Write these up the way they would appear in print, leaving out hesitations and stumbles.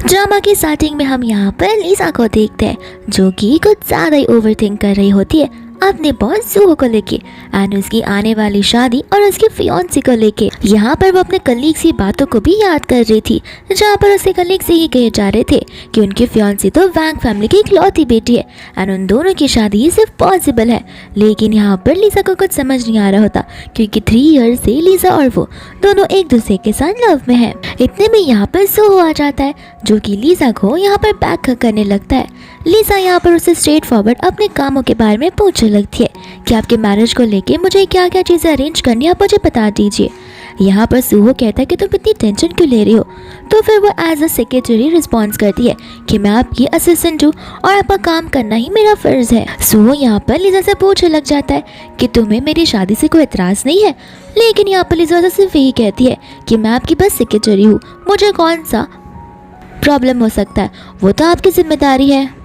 Drama की starting में हम यहाँ पर लीजा को देखते हैं जो कि कुछ ज़्यादा ही ओवरथिंक कर रही होती है अपने बॉस सुहो को लेके एंड उसकी आने वाली शादी और उसकी फियांसी को लेके। यहाँ पर वो अपने कलीग्स की बातों को भी याद कर रही थी, जहाँ पर उसके कलीग्स यही कहे जा रहे थे कि उनकी फियांसी तो वैंग फैमिली की इकलौती बेटी है एंड उन दोनों की शादी सिर्फ पॉसिबल है। लेकिन यहाँ पर लीजा को कुछ समझ नहीं आ रहा होता क्योंकि 3 ईयर्स से लीजा और वो दोनों एक दूसरे के साथ लव में है। इतने में यहाँ पर सुहो आ जाता है जो कि लीजा को यहाँ पर बैक करने लगता है। लीजा यहाँ पर उसे स्ट्रेट फॉरवर्ड अपने कामों के बारे में पूछने लगती है कि आपके मैरिज को लेके मुझे क्या क्या चीज़ें अरेंज करनी है आप मुझे बता दीजिए। यहाँ पर सुहो कहता है कि तुम इतनी टेंशन क्यों ले रही हो, तो फिर वो एज अ सेक्रेटरी रिस्पॉन्स करती है कि मैं आपकी असिस्टेंट हूँ और आपका काम करना ही मेरा फ़र्ज़ है। सुहो यहाँ पर लीजा से पूछने लग जाता है कि तुम्हें मेरी शादी से कोई एतराज़ नहीं है, लेकिन यहाँ पर लीजा सिर्फ यही कहती है कि मैं आपकी बस सेक्रेटरी हूँ, मुझे कौन सा प्रॉब्लम हो सकता है, वो तो आपकी जिम्मेदारी है।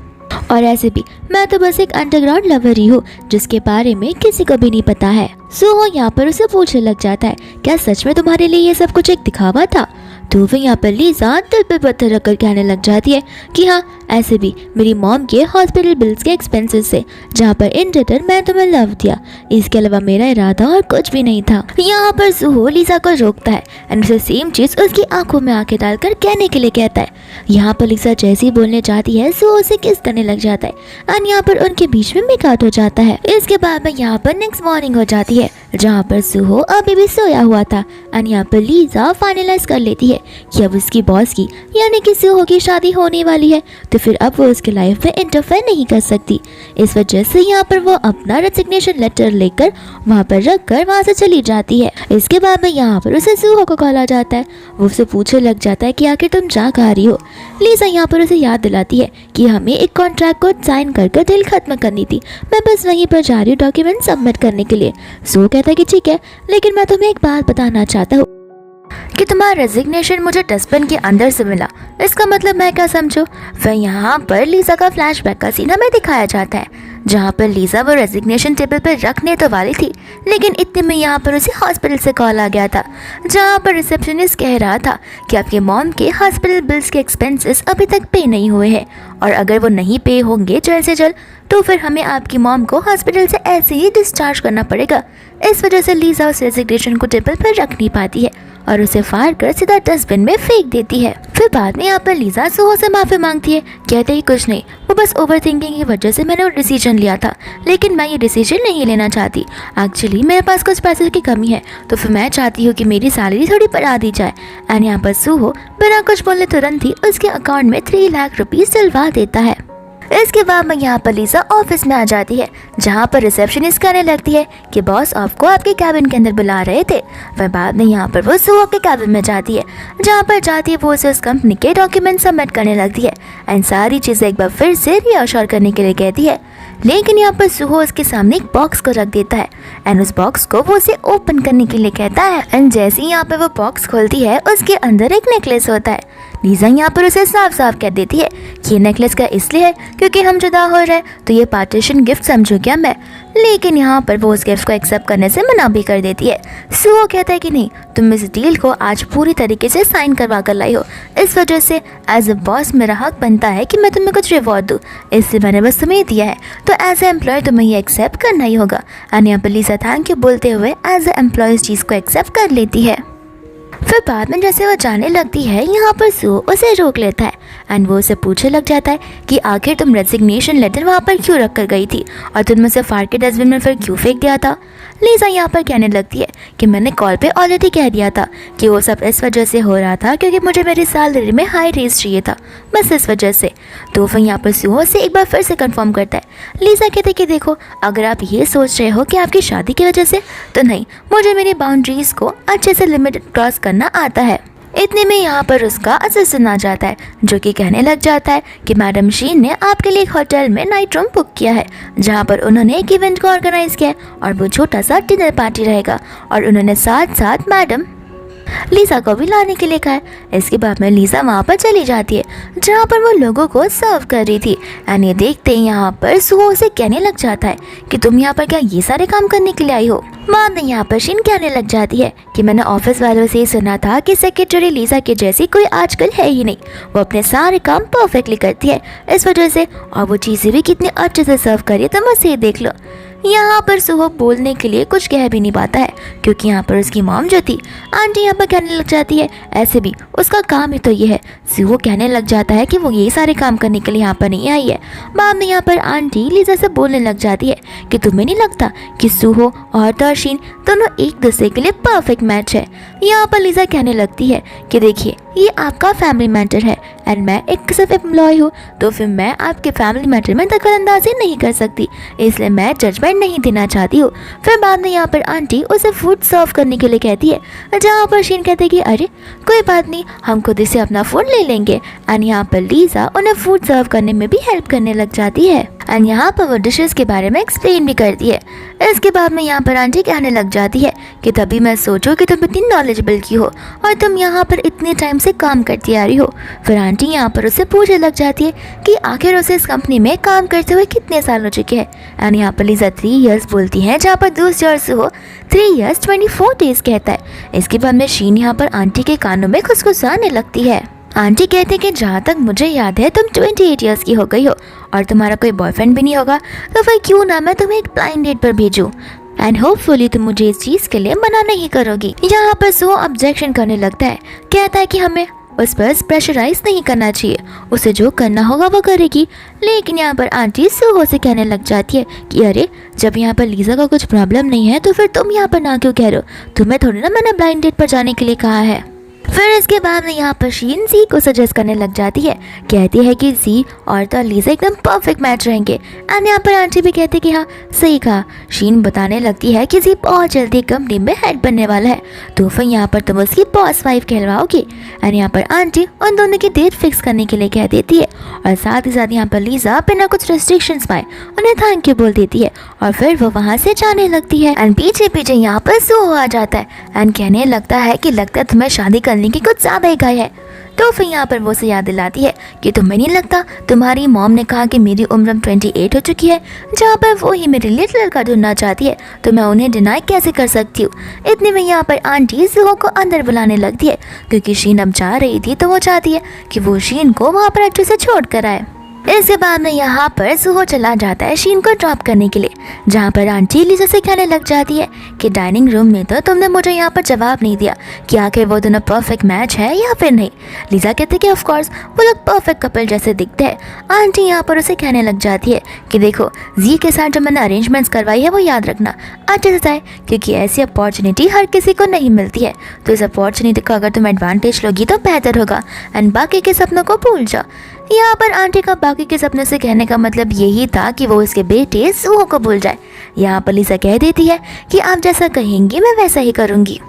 और ऐसे भी मैं तो बस एक अंडरग्राउंड लवर ही हूँ जिसके बारे में किसी को भी नहीं पता है। सुहो यहाँ पर उसे पूछने लग जाता है क्या सच में तुम्हारे लिए ये सब कुछ एक दिखावा था। तो फिर यहाँ पर लीजा दिल पे पत्थर रखकर कहने लग जाती है कि हाँ ऐसे भी मेरी मॉम के हॉस्पिटल बिल्स के एक्सपेंसेस से, जहाँ पर इन रिटर्न मैं तुम्हें लव दिया, इसके अलावा मेरा इरादा और कुछ भी नहीं था। यहाँ पर सुहो लीजा को रोकता है एंड उसे सेम चीज़ उसकी आंखों में आंखें डालकर कहने के लिए कहता है। यहाँ पर लीजा जैसे ही बोलने जाती है सुहो उसे किस करने लग जाता है एंड यहाँ पर उनके बीच में मेकआउट हो जाता है। इसके बाद में यहाँ पर नेक्स्ट मॉर्निंग हो जाती है जहाँ पर सुहो अभी भी सोया हुआ था एंड यहाँ पर लीजा फाइनलाइज कर लेती है कि अब उसकी बॉस की यानी कि सुहो की शादी होने वाली है, तो फिर अब वो उसके लाइफ में इंटरफेयर नहीं कर सकती। इस वजह से यहाँ पर वो अपना रेजिग्नेशन लेटर लेकर वहाँ पर रख कर वहाँ से चली जाती है। इसके बाद में यहाँ पर उसे सुहो को कॉल आ जाता है। वो उसे पूछने लग जाता है कि आखिर तुम जा कहाँ रही हो। लीजा यहाँ पर उसे याद दिलाती है कि हमें एक कॉन्ट्रैक्ट को साइन कर डील खत्म करनी थी, मैं बस वहीं पर जा रही हूँ डॉक्यूमेंट सबमिट करने के लिए। सुहो कहता है कि ठीक है, लेकिन मैं तुम्हें एक बात बताना चाहता हूँ कि तुम्हारा रेजिग्नेशन मुझे डस्टबिन के अंदर से मिला, इसका मतलब मैं क्या समझूं। फिर यहाँ पर लीजा का फ्लैशबैक का सीन हमें दिखाया जाता है जहाँ पर लीजा वो रेजिग्नेशन टेबल पर रखने तो वाली थी, लेकिन इतने में यहाँ पर उसे हॉस्पिटल से कॉल आ गया था जहाँ पर रिसेप्शनिस्ट कह रहा था कि आपके मॉम के हॉस्पिटल बिल्स के एक्सपेंसेस अभी तक पे नहीं हुए हैं और अगर वो नहीं पे होंगे जल्द से जल्द तो फिर हमें आपकी मॉम को हॉस्पिटल से ऐसे ही डिस्चार्ज करना पड़ेगा। इस वजह से लीजा उस रेजिग्नेशन को टेबल पर रख नहीं पाती है और उसे फाड़ कर सीधा डस्टबिन में फेंक देती है। फिर बाद में यहाँ पर लीजा सुहो से माफ़ी मांगती है, कहते ही कुछ नहीं, वो बस ओवर थिंकिंग की वजह से मैंने वो डिसीजन लिया था, लेकिन मैं ये डिसीजन नहीं लेना चाहती। एक्चुअली मेरे पास कुछ पैसे की कमी है, तो फिर मैं चाहती हूँ कि मेरी सैलरी थोड़ी बढ़ा दी जाए। एंड यहाँ पर सुहो बिना कुछ बोले तुरंत ही उसके अकाउंट में 3 लाख रुपीज़ डलवा देता है। इसके बाद में यहाँ पर लीजा ऑफिस में आ जाती है जहाँ पर रिसेप्शनिस्ट कहने लगती है कि बॉस आपको आपके कैबिन के अंदर बुला रहे थे। फिर बाद में यहाँ पर वो सुहो के कैबिन में जाती है जहाँ पर जाती है वो उसे उस कंपनी के डॉक्यूमेंट सबमिट करने लगती है एंड सारी चीज़ें एक बार फिर से रीअश्योर करने के लिए कहती है। लेकिन यहाँ पर सुहो उसके सामने एक बॉक्स को रख देता है एंड उस बॉक्स को वो उसे ओपन करने के लिए कहता है एंड जैसे ही यहाँ पर वो बॉक्स खोलती है उसके अंदर एक नेकलेस होता है। लीजा यहाँ पर उसे साफ साफ कह देती है कि ये नेकलेस का इसलिए है क्योंकि हम जुदा हो रहे हैं, तो ये पार्टीशन गिफ्ट समझो क्या मैं। लेकिन यहाँ पर वो उस गिफ्ट को एक्सेप्ट करने से मना भी कर देती है। सुहो कहता है कि नहीं, तुम इस डील को आज पूरी तरीके से साइन करवा कर लाई हो, इस वजह से एज अ बॉस मेरा हक बनता है कि मैं तुम्हें कुछ रिवॉर्ड दूँ, इसलिए मैंने बस तुम्हें दिया है, तो एज ए एम्प्लॉय तुम्हें ये एक्सेप्ट करना ही होगा। एंड यहाँ पर लीजा थैंक यू बोलते हुए एज ए एम्प्लॉय इस चीज़ को एक्सेप्ट कर लेती है। फिर बाद में जैसे वो जाने लगती है यहाँ पर सुहो उसे रोक लेता है एंड वो उसे पूछने लग जाता है कि आखिर तुम रेजिग्नेशन लेटर वहाँ पर क्यों रख कर गई थी और तुमने उसे फाड़ के डस्टबिन में फिर क्यों फेंक दिया था। लीजा यहाँ पर कहने लगती है कि मैंने कॉल पे ऑलरेडी कह दिया था कि वो सब इस वजह से हो रहा था क्योंकि मुझे मेरी सैलरी में हाई रेज चाहिए था, बस इस वजह से। तो फिर यहाँ पर सुहो से एक बार फिर से कंफर्म करता है। लीजा कहते कि देखो, अगर आप ये सोच रहे हो कि आपकी शादी की वजह से, तो नहीं, मुझे मेरी बाउंड्रीज़ को अच्छे से लिमिट क्रॉस करना आता है। इतने में यहाँ पर उसका असिस्टेंट आ जाता है जो कि कहने लग जाता है कि मैडम शीन ने आपके लिए एक होटल में नाइट रूम बुक किया है जहाँ पर उन्होंने एक इवेंट को ऑर्गेनाइज किया है और वो छोटा सा डिनर पार्टी रहेगा और उन्होंने साथ साथ मैडम लीजा को भी लाने के लिए कहा है। इसके बाद में लीजा वहाँ पर चली जाती है जहाँ पर वो लोगों को सर्व कर रही थी एंड ये देखते ही यहाँ पर सुहो उसे कहने लग जाता है कि तुम यहाँ पर क्या ये सारे काम करने के लिए आई हो। बाद में यहाँ पर शीन कहने लग जाती है कि मैंने ऑफिस वालों से ही सुना था कि सेक्रेटरी लीजा के जैसी कोई आजकल है ही नहीं, वो अपने सारे काम परफेक्टली करती है इस वजह से, और वो चीज़ें भी कितने अच्छे से सर्व करी है, तो बस ये देख लो। यहाँ पर सुहो बोलने के लिए कुछ कह भी नहीं पाता है क्योंकि यहाँ पर उसकी मॉम जो थी आंटी यहाँ पर कहने लग जाती है ऐसे भी उसका काम ही तो ये है। सुहो कहने लग जाता है कि वो ये सारे काम करने के लिए यहाँ पर नहीं आई है। बाद में यहाँ पर आंटी लीजा से बोलने लग जाती है कि तुम्हें नहीं लगता कि सुहो और तर्शीन दोनों एक दूसरे के लिए परफेक्ट मैच है। यहाँ पर लीजा कहने लगती है कि देखिए ये आपका फैमिली मैटर है एंड मैं एक सिर्फ एम्प्लॉय हूँ, तो फिर मैं आपके फैमिली मैटर में दखलंदाजी नहीं कर सकती, इसलिए मैं जजमेंट नहीं देना चाहती हूँ। फिर बाद में यहाँ पर आंटी उसे फूड सर्व करने के लिए कहती है, जहाँ पर शीन कहते हैं कि अरे कोई बात नहीं, हम खुद से अपना फूड ले लेंगे। एंड यहाँ पर लीजा उन्हें फूड सर्व करने में भी हेल्प करने लग जाती है एंड यहाँ पर वो डिशेस के बारे में एक्सप्लेन भी करती है। इसके बाद में यहाँ पर आंटी कहने लग जाती है कि तभी मैं सोचूं कि तुम इतनी नॉलेजेबल की हो और तुम यहाँ पर इतने टाइम से काम करती आ रही हो। फिर आंटी यहाँ पर उससे पूछने लग जाती है कि आखिर उसे इस कंपनी में काम करते हुए कितने साल हो चुके हैं। एंड यहाँ पर लीजा 3 years बोलती है, जहाँ पर दूसरी ओर से हो 3 years 24 days कहता है। इसके बाद में शीन यहाँ पर आंटी के कानों में खुसखुसाने लगती है। आंटी कहते कि जहाँ तक मुझे याद है तुम 28 years की हो गई हो और तुम्हारा कोई बॉयफ्रेंड भी नहीं होगा, तो फिर क्यों ना मैं तुम्हें एक ब्लाइंड डेट पर भेजूं एंड होपफुली तुम मुझे इस चीज़ के लिए मना नहीं करोगी। यहाँ पर सो ऑब्जेक्शन करने लगता है, कहता है कि हमें उस पर प्रेशराइज नहीं करना चाहिए, उसे जो करना होगा वो करेगी। लेकिन यहाँ पर आंटी सुहो से कहने लग जाती है कि अरे जब यहाँ पर लीजा का कुछ प्रॉब्लम नहीं है तो फिर तुम यहाँ पर ना क्यों कह रहे हो, तुम्हें थोड़ी ना मैंने ब्लाइंड डेट पर जाने के लिए कहा है। फिर इसके बाद में यहाँ पर शीन जी को सजेस्ट करने लग जाती है, कहती है कि जी और तो लीजा एकदम परफेक्ट मैच रहेंगे। एंड यहाँ पर आंटी भी कहती है कि हाँ सही कहा। शीन बताने लगती है कि जी बहुत जल्दी कंपनी में हेड बनने वाला है, तो फिर यहाँ पर तुम उसकी बॉस वाइफ कहलवाओगी। एंड यहाँ पर आंटी उन दोनों की डेट फिक्स करने के लिए कह देती है और साथ ही साथ यहाँ पर लीजा बिना कुछ रेस्ट्रिक्शंस पाए उन्हें थैंक यू बोल देती है और फिर वो वहाँ से जाने लगती है। एंड पीछे पीछे यहाँ पर सुहो आ जाता है एंड कहने लगता है कि लगता है तुम्हें शादी करने की कुछ ज़्यादा ही गाय है। तो फिर यहाँ पर वो उसे याद दिलाती है कि तुम्हें नहीं लगता तुम्हारी मॉम ने कहा कि मेरी उम्र 28 हो चुकी है, जहाँ पर वो ही मेरे लिए लड़का ढूंढना चाहती है, तो मैं उन्हें डिनाई कैसे कर सकती हूँ। इतने में यहाँ पर आंटी सुहो को अंदर बुलाने लगती है क्योंकि शीन अब जा रही थी, तो वो चाहती है कि वो शीन को वहाँ पर अच्छे से छोड़ कर आए। इसके बाद में यहाँ पर सुहो चला जाता है शीन को ड्रॉप करने के लिए, जहाँ पर आंटी लीजा से कहने लग जाती है कि डाइनिंग रूम में तो तुमने मुझे यहाँ पर जवाब नहीं दिया कि आखिर वो दोनों परफेक्ट मैच है या फिर नहीं। लीजा कहते कि ऑफ कोर्स वो लोग परफेक्ट कपल जैसे दिखते हैं। आंटी यहाँ पर उसे कहने लग जाती है कि देखो जी के साथ जो मैंने अरेंजमेंट्स करवाई है वो याद रखना अच्छे से जाए, क्योंकि ऐसी अपॉर्चुनिटी हर किसी को नहीं मिलती है, तो इस अपॉर्चुनिटी का अगर तुम एडवांटेज लोगी तो बेहतर होगा एंड बाकी के सपनों को भूल जाओ। यहाँ पर आंटी का बाकी के सपने से कहने का मतलब यही था कि वो उसके बेटे सुहो को भूल जाए। यहाँ पर लीजा कह देती है कि आप जैसा कहेंगी मैं वैसा ही करूँगी।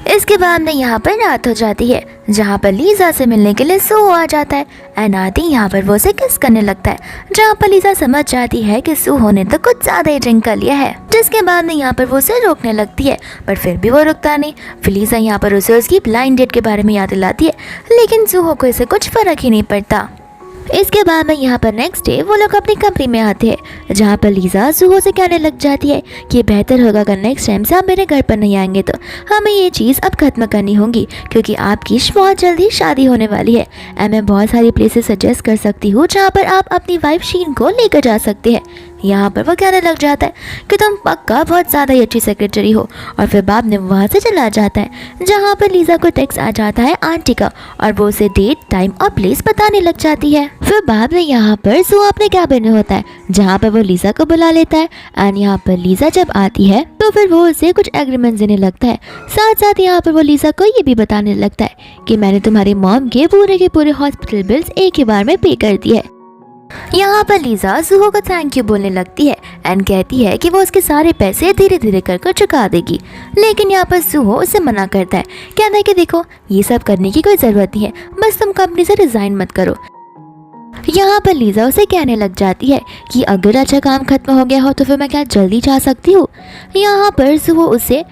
इसके बाद में यहाँ पर रात हो जाती है, जहाँ पर लीजा से मिलने के लिए सुहो आ जाता है एंड आती यहाँ पर वो उसे किस करने लगता है, जहाँ पर लीजा समझ जाती है कि सुहो ने तो कुछ ज़्यादा ही ड्रिंक कर लिया है। जिसके बाद में यहाँ पर वो उसे रोकने लगती है, पर फिर भी वो रुकता नहीं। फिर लीजा यहाँ पर उसे उसकी ब्लाइंड डेट के बारे में याद दिलाती है, लेकिन सुहो को इसे कुछ फर्क ही नहीं पड़ता। इसके बाद में यहाँ पर नेक्स्ट डे वो लोग अपनी कंपनी में आते हैं, जहाँ पर लीजा सुहो से कहने लग जाती है कि बेहतर होगा अगर नेक्स्ट टाइम से आप मेरे घर पर नहीं आएंगे, तो हमें ये चीज़ अब खत्म करनी होगी क्योंकि आपकी बहुत जल्दी शादी होने वाली है एंड मैं बहुत सारी प्लेसेस सजेस्ट कर सकती हूँ जहाँ पर आप अपनी वाइफ शीन को लेकर जा सकते हैं। यहाँ पर वो कहने लग जाता है कि तुम पक्का बहुत ज़्यादा ही अच्छी सेक्रेटरी हो, और फिर बाद में वहाँ से चला जाता है, जहाँ पर लीजा को टेक्स्ट आ जाता है आंटी का और वो उसे डेट टाइम और प्लेस बताने लग जाती है। फिर बाद में यहाँ पर सुहो अपने कैबिन में होता है, जहाँ पर वो लीजा को बुला लेता है एंड यहाँ पर लीजा जब आती है तो फिर वो उसे कुछ एग्रीमेंट देने लगता है। साथ साथ यहाँ पर वो लीजा को ये भी बताने लगता है कि मैंने तुम्हारी मॉम के पूरे हॉस्पिटल बिल्स एक ही बार में पे कर दिए। यहाँ पर लीजा सुहो को थैंक यू बोलने लगती है एंड कहती है कि वो उसके सारे पैसे धीरे धीरे कर चुका देगी। लेकिन यहाँ पर सुहो उसे मना करता है, कहता है कि देखो ये सब करने की कोई ज़रूरत नहीं है, बस तुम कंपनी से रिज़ाइन मत करो। यहाँ पर लीजा उसे कहने लग जाती है कि अगर अच्छा काम खत्म हो गया हो तो फिर मैं क्या जल्दी जा सकती हूँ। यहाँ पर सुहो उसे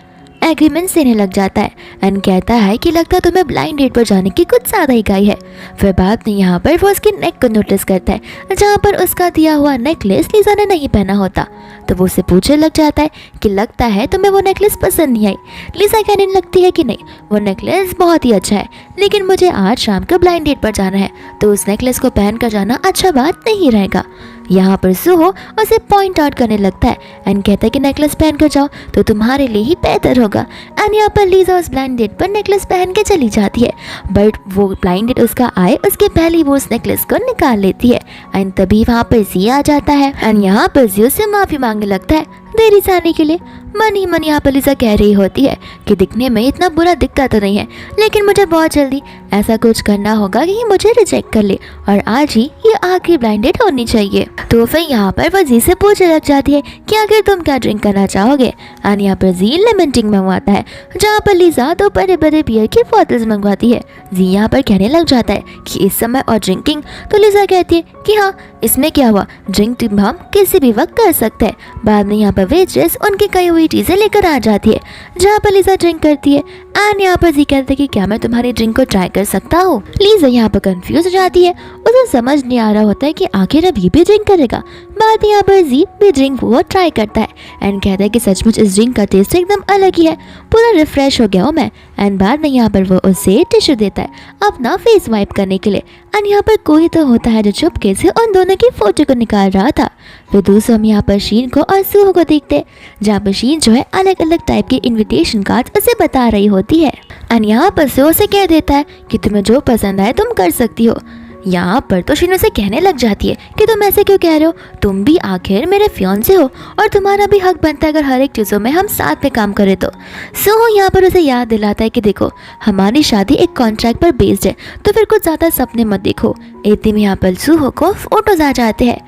एग्रीमेंट्स देने लग जाता है एंड कहता है कि लगता है तुम्हें ब्लाइंड डेट पर जाने की कुछ ज़्यादा इकाई है। फिर बाद में यहाँ पर वो उसके नेक को नोटिस करता है जहाँ पर उसका दिया हुआ नेकलेस लीजा ने नहीं पहना होता। तो वो उसे पूछने लग जाता है कि लगता है तुम्हें वो नेकलेस पसंद नहीं आई। लीजा कहने लगती है कि नहीं, वो नेकलेस बहुत ही अच्छा है, लेकिन मुझे आज शाम को ब्लाइंड डेट पर जाना है, तो उस नेकलेस को पहन कर जाना अच्छा बात नहीं रहेगा। यहाँ पर सुहो उसे पॉइंट आउट करने लगता है एंड कहता है कि नेकलेस पहन कर जाओ तो तुम्हारे लिए ही बेहतर होगा। एंड यहाँ पर लीजा उस ब्लाइंड डेट पर नेकलेस पहन के चली जाती है, बट वो ब्लाइंड डेट उसका आए उसके पहले ही वो उस नेकलेस को निकाल लेती है। एंड तभी वहाँ पर जी आ जाता है एंड यहाँ पर जी उससे माफ़ी मांगने लगता है देरी से आने के लिए। मन ही मन यहाँ पर लीजा कह रही होती है कि दिखने में इतना बुरा दिखता तो नहीं है, लेकिन मुझे बहुत जल्दी ऐसा कुछ करना होगा कि ये मुझे रिजेक्ट कर ले और आज ही ये आखिरी ब्लाइंड डेट होनी चाहिए। तो फिर यहाँ पर वो जी से पूछने लग जाती है कि आखिर तुम क्या ड्रिंक करना चाहोगे। एंड यहाँ पर जी लेमन ड्रिंक मंगवाता है, जहाँ पर लीजा दो बड़े बड़े बियर की बोतल्स मंगवाती है। जी यहाँ पर कहने लग जाता है कि इस समय और ड्रिंकिंग, तो लीजा कहती है कि हाँ इसमें क्या हुआ, ड्रिंक हम किसी भी वक्त कर सकते हैं। बाद में यहाँ पर वेट्रेस उनकी कई हुई चीज़ें लेकर आ जाती है, जहाँ पर लीजा ड्रिंक करती है। एंड यहाँ पर जी कहते हैं कि क्या मैं तुम्हारी ड्रिंक को ट्राई कर सकता हूँ। लीजा यहाँ पर कंफ्यूज हो जाती है, उसे समझ नहीं आ रहा होता है कि आखिर अब ये भी ड्रिंक करेगा। बाद में यहाँ पर जी भी ड्रिंक वो ट्राई करता है एंड कहता है कि सचमुच इस ड्रिंक का टेस्ट एकदम अलग ही है, पूरा रिफ्रेश हो गया हूँ मैं। एंड बाद में यहाँ पर वो उसे टिश्यू देता है अपना फेस वाइप करने के लिए। एंड यहाँ पर कोई तो होता है जो चुपके से उन दोनों की फोटो को निकाल रहा था। फिर दूसरों हम यहाँ पर शीन को और सुहो को देखते, जहाँ पर शीन जो है अलग अलग टाइप के इनविटेशन कार्ड उसे बता रही होती है। एंड यहाँ पर सुहो से कह देता है कि तुम्हें जो पसंद आए तुम कर सकती हो। यहाँ पर तो शीनो से कहने लग जाती है कि तुम ऐसे क्यों कह रहे हो, तुम भी आखिर मेरे फियांसे हो और तुम्हारा भी हक बनता है अगर हर एक चीज़ों में हम साथ में काम करें तो। सुहो यहाँ पर उसे याद दिलाता है कि देखो हमारी शादी एक कॉन्ट्रैक्ट पर बेस्ड है, तो फिर कुछ ज़्यादा सपने मत देखो। इतने में यहाँ पर सुहो को फोटोज आ जाते हैं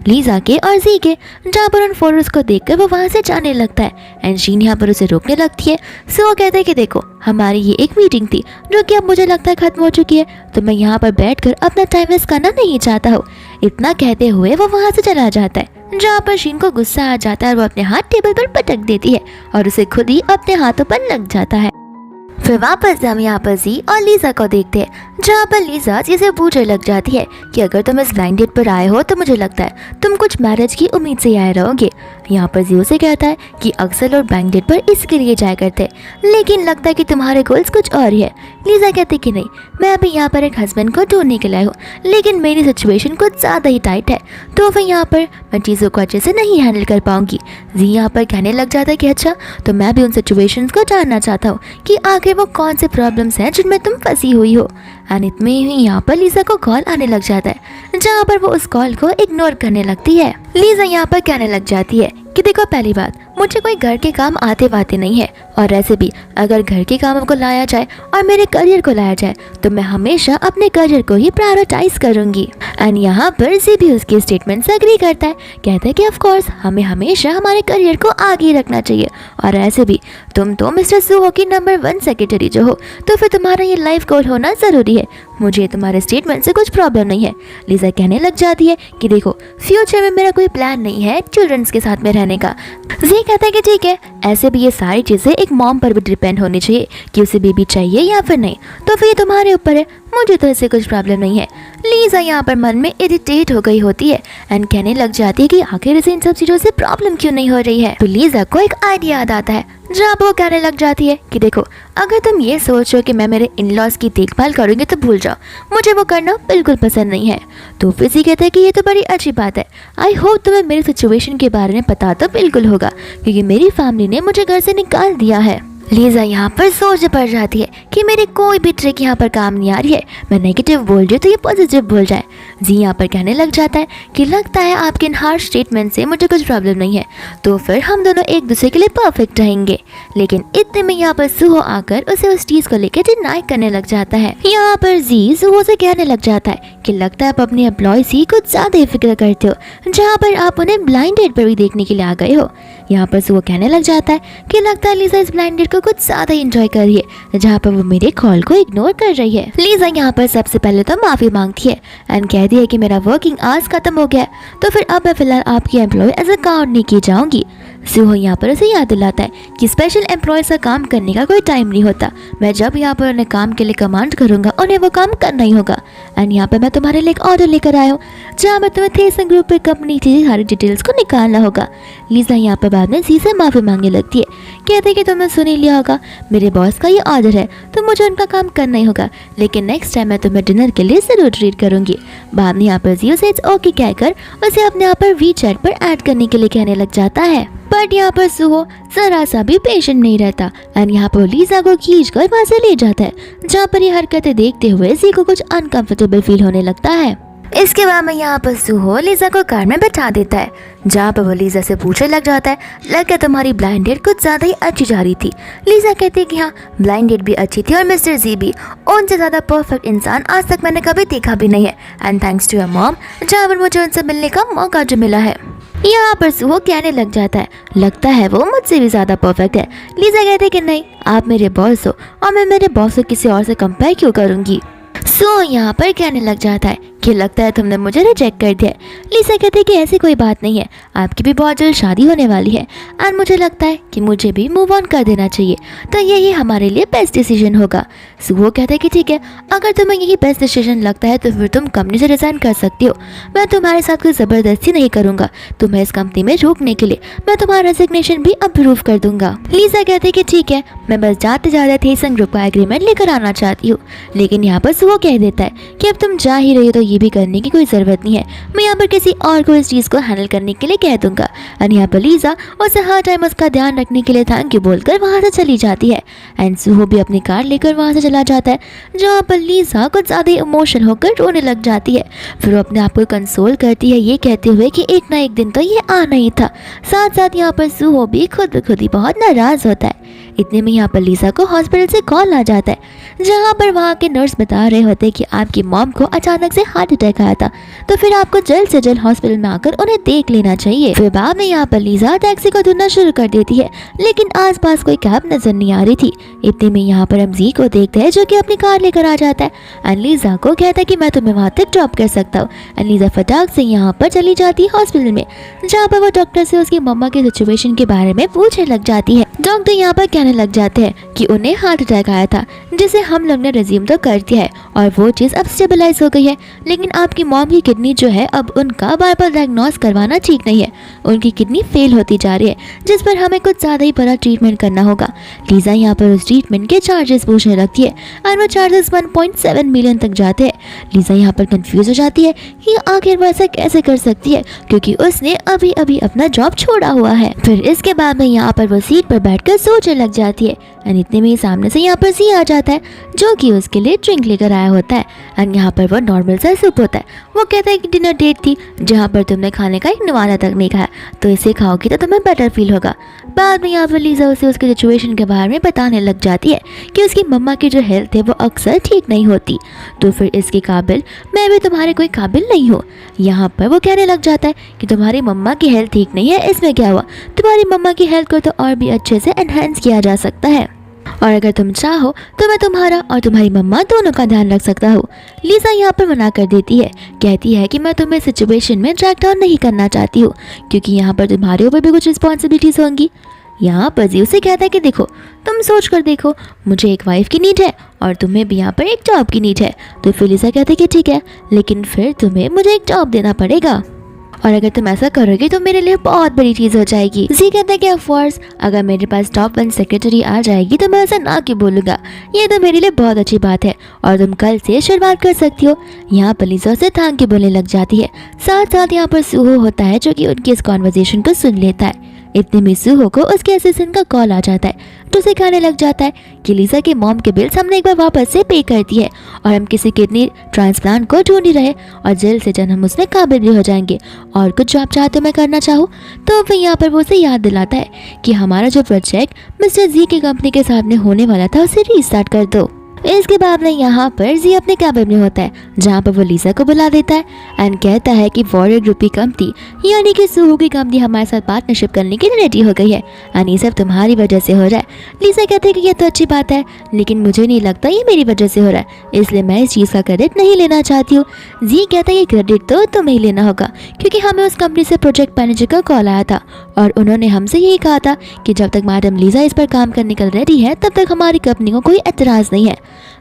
लीजा के और जी के, जहाँ पर उन फोटोज को देखकर वो वहाँ से जाने लगता है। एंड शीन यहाँ पर उसे रोकने लगती है। सुहो कहता है कि देखो हमारी ये एक मीटिंग थी जो कि अब मुझे लगता है खत्म हो चुकी है, तो मैं यहाँ पर बैठकर अपना टाइम वेस्ट करना नहीं चाहता हूँ। इतना कहते हुए वो वहाँ से चला जाता है, जहाँ पर शीन को गुस्सा आ जाता है और वो अपने हाथ टेबल पर पटक देती है और उसे खुद ही अपने हाथों पर लग जाता है। फिर वापस हम यहाँ पर जी और लीजा को देखते हैं, जहाँ पर लीजा जी से पूछने लग जाती है कि अगर तुम इस ब्लाइंड डेट पर आए हो तो मुझे लगता है तुम कुछ मैरिज की उम्मीद से आए रहोगे। यहाँ पर जी उसे कहता है कि अक्सर लोग ब्लाइंड डेट पर इसके लिए जाया करते हैं, लेकिन लगता है कि तुम्हारे गोल्स कुछ और ही है। लीजा कहती कि नहीं, मैं अभी यहाँ पर एक हस्बैंड को ढूंढने के लिए हूँ, लेकिन मेरी सिचुएशन कुछ ज़्यादा ही टाइट है, तो फिर यहाँ पर मैं चीज़ों को अच्छे से नहीं हैंडल कर पाऊंगी। जी यहाँ पर कहने लग जाता है कि अच्छा, तो मैं भी उन सिचुएशंस को जानना चाहता हूँ कि आखिर वो कौन से प्रॉब्लम्स हैं जिनमें तुम फंसी हुई हो। एंड इतने ही यहाँ पर लीजा को कॉल आने लग जाता है, जहाँ पर वो उस कॉल को इग्नोर करने लगती है। लीजा यहाँ पर कहने लग जाती है कि देखो पहली बात, मुझे कोई घर के काम आते वाते नहीं है, और ऐसे भी अगर घर के कामों को लाया जाए और मेरे करियर को लाया जाए तो मैं हमेशा अपने करियर को ही प्रायोरिटाइज करूंगी। एंड यहाँ पर जी भी उसके स्टेटमेंट से एग्री करता है, कहता है कि ऑफ कोर्स हमें हमेशा हमारे करियर को आगे रखना चाहिए, और ऐसे भी तुम तो मिस्टर सुहो की नंबर 1 सेक्रेटरी जो हो, तो फिर तुम्हारा ये लाइफ गोल होना ज़रूरी है। मुझे तुम्हारे स्टेटमेंट से कुछ प्रॉब्लम नहीं है। लीजा कहने लग जाती है कि देखो फ्यूचर में मेरा कोई प्लान नहीं है चिल्ड्रंस के साथ में रहने का। जी कहता है कि ठीक है, ऐसे भी ये सारी चीज़ें एक मॉम पर भी डिपेंड होनी चाहिए कि उसे बेबी चाहिए या फिर नहीं, तो फिर ये तुम्हारे ऊपर है, मुझे तो ऐसे कुछ प्रॉब्लम नहीं है। लीजा यहाँ पर मन में इरिटेट हो गई होती है एंड कहने लग जाती है कि आखिर इसे इन सब चीज़ों से प्रॉब्लम क्यों नहीं हो रही है। तो लीजा को एक आइडिया याद आता है, जहाँ वो कहने लग जाती है कि देखो अगर तुम ये सोचो कि मैं मेरे इन लॉज की देखभाल करूँगी तो भूल जाओ, मुझे वो करना बिल्कुल पसंद नहीं है। तो फिर जी कहते हैं कि ये तो बड़ी अच्छी बात है, आई होप तुम्हें मेरी सिचुएशन के बारे में पता तो बिल्कुल होगा, क्योंकि मेरी फैमिली ने मुझे घर से निकाल दिया है। लीजा यहाँ पर सोच पड़ जाती है कि मेरी कोई भी ट्रिक यहाँ पर काम नहीं आ रही है, मैं नेगेटिव बोल रही हूँ तो ये पॉजिटिव बोल जाए। जी यहाँ पर कहने लग जाता है कि लगता है आपके इन हार्श स्टेटमेंट से मुझे कुछ प्रॉब्लम नहीं है, तो फिर हम दोनों एक दूसरे के लिए परफेक्ट रहेंगे। लेकिन इतने में यहाँ पर सुहो आकर उसे उस चीज़ को लेकर डिनाई करने लग जाता है। यहाँ पर जी सुहो से कहने लग जाता है कि लगता है आप अपने एम्प्लॉयज ही कुछ ज़्यादा ही फिक्र करते हो, जहाँ पर आप उन्हें ब्लाइंड डेट पर भी देखने के लिए आ गए हो। यहाँ पर सुहो कहने लग जाता है कि लगता है लीजा इस ब्लाइंड डेट को कुछ ज्यादा एंजॉय कर रही है, जहाँ पर वो मेरे कॉल को इग्नोर कर रही है। लीजा यहाँ पर सबसे पहले तो माफी मांगती है एंड कहती है कि मेरा वर्किंग आवर्स खत्म हो गया है, तो फिर अब मैं फिलहाल आपकी एम्प्लॉय एज अ काउंट नहीं की जाऊंगी। सुहो यहाँ पर उसे याद दिलाता है कि स्पेशल एम्प्लॉयज का काम करने का कोई टाइम नहीं होता, मैं जब यहाँ पर उन्हें काम के लिए कमांड करूंगा उन्हें वो काम करना ही होगा। एंड यहाँ पर मैं तुम्हारे लिए एक ऑर्डर लेकर आया हूँ, जहाँ पर तुम्हें थेसन ग्रुप पे कंपनी की सारी डिटेल्स को निकालना होगा। लीजा यहाँ पर बाद में सी से माफी मांगने लगती है, कहते हैं कि तुमने सुन ही लिया होगा, मेरे बॉस का ये ऑर्डर है तो मुझे उनका काम करना ही होगा, लेकिन नेक्स्ट टाइम मैं तुम्हें डिनर के लिए जरूर ट्रीट करूंगी। बाद में यहाँ पर जियो से इट्स ओके कहकर उसे अपने यहाँ पर वीचैट पर ऐड करने के लिए कहने लग जाता है। बट यहाँ पर सुहो जरा सा भी पेशेंट नहीं रहता एंड यहाँ पर लीजा को खींचकर वहां से ले जाता है, जहाँ पर ये हरकतें देखते हुए जी को कुछ अनकंफर्टेबल फील होने लगता है। इसके बाद में यहाँ पर सुहो लीजा को कार में बैठा देता है, जहाँ पर वो लीजा से पूछने लग जाता है लगे तुम्हारी ब्लाइंड डेट कुछ ज्यादा ही अच्छी जा रही थी। लीजा कहती है कि हाँ ब्लाइंड डेट भी अच्छी थी और मिस्टर जी भी, उनसे ज्यादा परफेक्ट इंसान आज तक मैंने कभी देखा भी नहीं है and thanks to your mom, जहाँ पर मुझे उनसे मिलने का मौका जो मिला है। यहाँ पर सुहो कहने लग जाता है लगता है वो मुझसे भी ज्यादा परफेक्ट है। लीजा कहते कि नहीं आप मेरे बॉस हो और मैं मेरे बॉस को किसी और से कंपेयर क्यों करूंगी। सुहो यहाँ पर कहने लग जाता है कि लगता है तुमने मुझे रिजेक्ट कर दिया। लीजा कहते हैं कि ऐसी कोई बात नहीं है, आपकी भी बहुत जल्द शादी होने वाली है एंड मुझे लगता है कि मुझे भी मूव ऑन कर देना चाहिए, तो यही हमारे लिए बेस्ट डिसीजन होगा। सुहो कहता है कि ठीक है, अगर तुम्हें यही बेस्ट डिसीजन लगता है तो फिर तुम कंपनी से रिजाइन कर सकती हो, मैं तुम्हारे साथ कोई ज़बरदस्ती नहीं करूँगा, तुम्हें इस कंपनी में रोकने के लिए मैं तुम्हारा रेजिग्नेशन भी अप्रूव कर दूंगा। लीजा कहते हैं कि ठीक है, मैं बस जाते जाते थेसन ग्रुप का एग्रीमेंट लेकर आना चाहती हूँ, लेकिन यहाँ पर सुहो कह देता है कि अब तुम जा ही रही हो तो ये भी करने की कोई ज़रूरत नहीं है, मैं यहाँ पर किसी और को इस चीज़ को हैंडल करने के लिए कह दूंगा। एंड यहाँ पर लीजा उसे हर टाइम उसका ध्यान रखने के लिए थैंक यू बोलकर वहाँ से चली जाती है एंड सुहो भी अपनी कार लेकर वहाँ से चला जाता है, जहाँ पर लीजा कुछ ज़्यादा इमोशनल होकर रोने लग जाती है। फिर वो अपने आप को कंसोल करती है ये कहते हुए कि एक ना एक दिन तो ये आना ही था। साथ साथ यहाँ पर सुहो भी खुद ब खुद ही बहुत नाराज़ होता है। इतने में यहाँ पर लीजा को हॉस्पिटल से कॉल आ जाता है, जहाँ पर वहाँ के नर्स बता रहे होते हैं कि आपकी मॉम को अचानक से हार्ट अटैक आया था, तो फिर आपको जल्द से जल्द हॉस्पिटल में आकर उन्हें देख लेना चाहिए। फिर बाद में यहाँ पर लीजा टैक्सी को ढूंढना शुरू कर देती है, लेकिन आसपास कोई कैब नजर नहीं आ रही थी। इतने में यहाँ पर हम जी को देखते हैं जो कि अपनी कार लेकर आ जाता है एंड लीजा को कहता है कि मैं तुम्हें वहाँ तक ड्रॉप कर सकता हूँ। एंड लीजा फटाक से यहाँ पर चली जाती है हॉस्पिटल में, जहाँ पर वो डॉक्टर से उसकी मम्मा की सिचुएशन के बारे में पूछने लग जाती है। डॉक्टर यहाँ पर कहने लग जाते हैं कि उन्हें हार्ट अटैक आया था, जिसे हम लोग ने रिज्यूम तो कर दिया है और वो चीज़ अब स्टेबलाइज हो गई है, लेकिन आपकी मॉम की किडनी जो है अब उनका बार बार डायग्नोस करवाना ठीक नहीं है, उनकी किडनी फेल होती जा रही है, जिस पर हमें कुछ ज़्यादा ही बड़ा ट्रीटमेंट करना होगा। लीजा यहाँ पर उस ट्रीटमेंट के चार्जेस पूछने लगती है और वो चार्जेस 1.7 मिलियन तक जाते हैं। लीजा यहाँ पर कंफ्यूज हो जाती है कि आखिर वो ऐसा कैसे कर सकती है, क्योंकि उसने अभी अभी अपना जॉब छोड़ा हुआ है। फिर इसके बाद में यहाँ पर वो सीट पर बैठकर सोचने लग जाती है एंड इतने में सामने से यहाँ पर सी आ जाता है, जो कि उसके लिए ड्रिंक लेकर आया होता है एंड यहाँ पर वो नॉर्मल सा सूप होता है। वो कहता है कि डिनर डेट थी जहाँ पर तुमने खाने का एक निवाला तक नहीं खाया, तो इसे खाओगी तो तुम्हें बेटर फील होगा। बाद में यहाँ पर लीजा उसे उसके सिचुएशन के बारे में बताने लग जाती है कि उसकी मम्मा की जो हेल्थ है वो अक्सर ठीक नहीं होती, तो फिर इसके काबिल मैं भी तुम्हारे कोई काबिल नहीं हूँ। यहाँ पर वो कहने लग जाता है कि तुम्हारी मम्मा की हेल्थ ठीक नहीं है, इसमें क्या हुआ, तुम्हारी मम्मा की हेल्थ को तो और भी अच्छे से एनहेंस किया जा सकता है, और अगर तुम चाहो तो मैं तुम्हारा और तुम्हारी मम्मा दोनों का ध्यान रख सकता हूँ। लीजा यहाँ पर मना कर देती है, कहती है कि मैं तुम्हें सिचुएशन में ट्रैक डाउन नहीं करना चाहती हूँ, क्योंकि यहाँ पर तुम्हारे ऊपर भी कुछ रिस्पॉन्सिबिलिटीज होंगी। यहाँ पर जी उसे कहता है कि देखो तुम सोच कर देखो, मुझे एक वाइफ की नीड है और तुम्हें भी यहाँ पर एक जॉब की नीड है, तो फिर लीजा कहते हैं कि ठीक है, लेकिन फिर तुम्हें मुझे एक जॉब देना पड़ेगा, और अगर तुम ऐसा करोगे तो मेरे लिए बहुत बड़ी चीज़ हो जाएगी। जी कहता है कि ऑफ कोर्स अगर मेरे पास टॉप 1 सेक्रेटरी आ जाएगी तो मैं ऐसा ना क्यों बोलूँगा, ये तो मेरे लिए बहुत अच्छी बात है और तुम कल से शुरुआत कर सकती हो। यहाँ पर लीजा से थैंक यू बोलने लग जाती है। साथ साथ यहाँ पर सुहो होता है जो कि उनकी इस कॉन्वर्जेशन को सुन लेता है। इतने में सुहो को उसके असिस्टेंट का कॉल आ जाता है, जो सिखाने लग जाता है कि लीजा के मॉम के बिल्स हमने एक बार वापस से पे कर दिए है और हम किसी किडनी ट्रांसप्लांट को ढूंढ ही रहे और जल्द से जल्द हम उसमें काबिल भी हो जाएंगे, और कुछ जो आप चाहते हो मैं करना चाहूँ। तो फिर यहाँ पर वो उसे याद दिलाता है कि हमारा जो प्रोजेक्ट मिस्टर जी की कंपनी के सामने होने वाला था उसे रीस्टार्ट कर दो। इसके बाद में यहाँ पर जी अपने कैबिन में होता है, जहाँ पर वो लीजा को बुला देता है एंड कहता है कि वॉरियर ग्रुप की कंपनी यानी कि सूहो की कंपनी हमारे साथ पार्टनरशिप करने के लिए रेडी हो गई है एंड ये सब तुम्हारी वजह से हो रहा है। लीजा कहते हैं कि ये तो अच्छी बात है, लेकिन मुझे नहीं लगता ये मेरी वजह से हो रहा है, इसलिए मैं इस चीज़ का क्रेडिट नहीं लेना चाहती हूँ। जी कहता है ये क्रेडिट तो तुम्हें ही लेना होगा, क्योंकि हमें उस कंपनी से प्रोजेक्ट मैनेजर का कॉल आया था और उन्होंने हमसे यही कहा था कि जब तक मैडम लीजा इस पर काम करने के लिए रेडी है तब तक हमारी कंपनी को कोई एतराज़ नहीं है।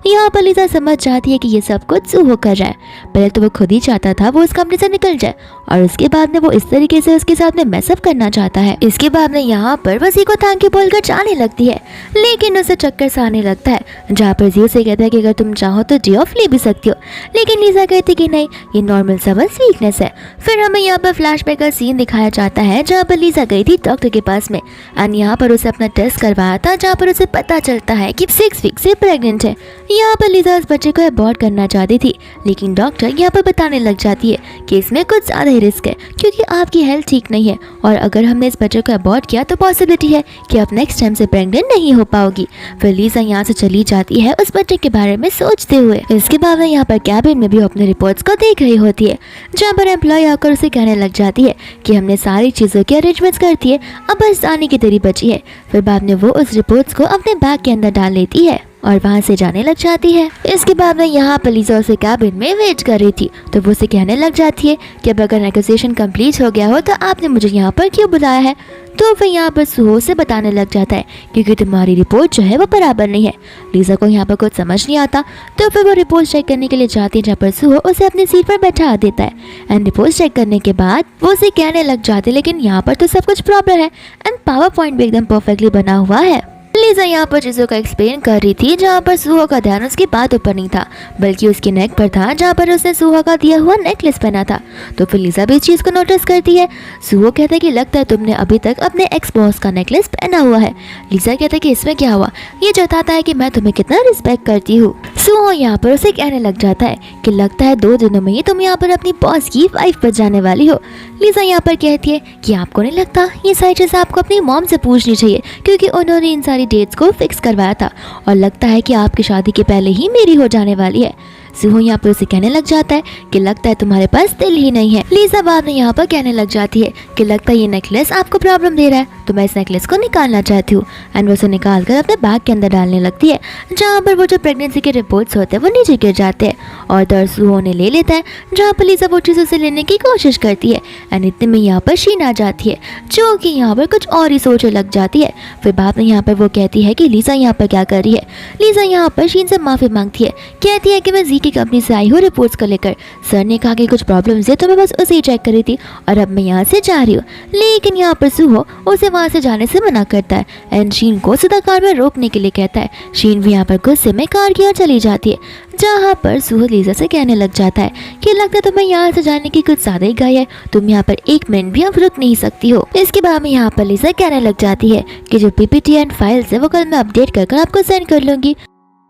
यहाँ पर लीजा समझ जाती है कि ये सब कुछ सूहो कर रहा है। पहले तो वो खुद ही चाहता था वो उस कंपनी से निकल जाए और उसके बाद में वो इस तरीके से उसके साथ में मैसअप करना चाहता है। इसके बाद में यहाँ पर वो जी को थैंक यू बोलकर जाने लगती है, लेकिन उसे चक्कर सा आने लगता है, जहाँ पर जी उसे कहता है कि अगर तुम चाहो तो डे ऑफ ले भी सकती हो, लेकिन लीजा कहती कि नहीं ये नॉर्मल सा बस वीकनेस है। फिर हमें यहाँ पर फ्लैशबैक का सीन दिखाया जाता है जहाँ पर लीजा गई थी डॉक्टर के पास में एंड यहाँ पर उसे अपना टेस्ट करवाया था, जहाँ पर उसे पता चलता है कि 6 वीक से प्रेग्नेंट है। यहाँ पर लीजा उस बच्चे को अबॉर्ट करना चाहती थी, लेकिन डॉक्टर यहाँ पर बताने लग जाती है कि इसमें कुछ ज़्यादा ही रिस्क है, क्योंकि आपकी हेल्थ ठीक नहीं है और अगर हमने इस बच्चे को अबॉर्ट किया तो पॉसिबिलिटी है कि आप नेक्स्ट टाइम से प्रेग्नेंट नहीं हो पाओगी। फिर लीजा यहाँ से चली जाती है उस बच्चे के बारे में सोचते हुए। इसके बाद यहाँ पर कैबिन में भी अपने रिपोर्ट्स को देख रही होती है, जहाँ पर एम्प्लॉय आकर उसे कहने लग जाती है कि हमने सारी चीज़ों की अरेंजमेंट्स कर दी है, अब बस जाने की देरी बची है। फिर बाद में वो उस रिपोर्ट्स को अपने बैग के अंदर डाल लेती है और वहाँ से जाने लग जाती है। इसके बाद में यहाँ पर लीजा उसे कैबिन में वेट कर रही थी, तो वो उसे कहने लग जाती है कि अब अगर नेगोशिएशन कंप्लीट हो गया हो तो आपने मुझे यहाँ पर क्यों बुलाया है। तो फिर यहाँ पर सूहो से बताने लग जाता है क्योंकि तुम्हारी रिपोर्ट जो है वो बराबर नहीं है। लीजा को यहाँ पर कुछ समझ नहीं आता, तो फिर वो रिपोर्ट चेक करने के लिए जाती है, जहाँ पर सूहो उसे अपनी सीट पर बैठा देता है एंड रिपोर्ट चेक करने के बाद वो उसे कहने लग जाती है लेकिन यहाँ पर तो सब कुछ प्रॉपर है एंड पावर पॉइंट भी एकदम परफेक्टली बना हुआ है। लीजा यहाँ पर चीज़ों का एक्सप्लेन कर रही थी, जहाँ पर सूहो का ध्यान उसकी बातों पर नहीं था बल्कि उसके नेक पर था, जहाँ पर उसने सूहो का दिया हुआ नेकलेस पहना था। तो फिर लीजा भी इस चीज़ को नोटिस करती है। सूहो कहता है कि लगता है तुमने अभी तक अपने एक्स बॉस का नेकलेस पहना हुआ है। लीजा कहता है कि इसमें क्या हुआ, ये जताता है कि मैं तुम्हें कितना रिस्पेक्ट करती हूँ। सूहो यहाँ पर उसे कहने लग जाता है कि लगता है 2 दिनों में ही तुम यहाँ पर अपनी बॉस की वाइफ बन जाने वाली हो। लीजा यहाँ पर कहती है कि आपको नहीं लगता ये सारी चीज़ें आपको अपनी मॉम से पूछनी चाहिए, क्योंकि उन्होंने इन सारी डेट्स को फिक्स करवाया था और लगता है कि आपकी शादी के पहले ही मेरी हो जाने वाली है। सूहो यहाँ पर उसे कहने लग जाता है कि लगता है तुम्हारे पास दिल ही नहीं है। लीजा बाद में यहाँ पर कहने लग जाती है कि लगता है ये नेकलेस आपको प्रॉब्लम दे रहा है, तो मैं इस नेकलेस को निकालना चाहती हूँ एंड वो उसे निकाल कर अपने बैग के अंदर डालने लगती है, जहाँ पर वो जो प्रेगनेंसी के रिपोर्ट्स होते हैं वो नीचे गिर जाते हैं और दर्द सूहो ने ले लेता है, जहाँ पर लीजा वो चीज़ उसे लेने की कोशिश करती है एंड इतने में यहाँ पर शीन आ जाती है, जो कि यहाँ पर कुछ और ही सोचने लग जाती है। फिर बाद में यहाँ पर वो कहती है कि लीजा यहाँ पर क्या कर रही है। लीजा यहाँ पर शीन से माफ़ी मांगती है, कहती है कि मैं जी की कंपनी से आई हूँ रिपोर्ट्स को लेकर, सर ने कहा कि कुछ प्रॉब्लम्स है तो मैं बस उसे ही चेक कर रही थी और अब मैं यहाँ से जा रही हूँ। लेकिन यहाँ पर सूहो उसे वहाँ से जाने से मना करता है एंड शीन को सीधा कार में रोकने के लिए कहता है। शीन भी यहाँ पर गुस्से में कार की ओर चली जाती है, जहाँ पर सूहो लीजा से कहने लग जाता है कि लगता है तुम्हें यहाँ से जाने की कुछ ज़्यादा ही गई है, तुम यहाँ पर 1 मिनट भी अब रुक नहीं सकती हो। इसके बाद में यहाँ पर लीजा कहने लग जाती है कि जो पीपीटी एंड फाइल्स है वो कल मैं अपडेट कर आपको सेंड कर लूँगी।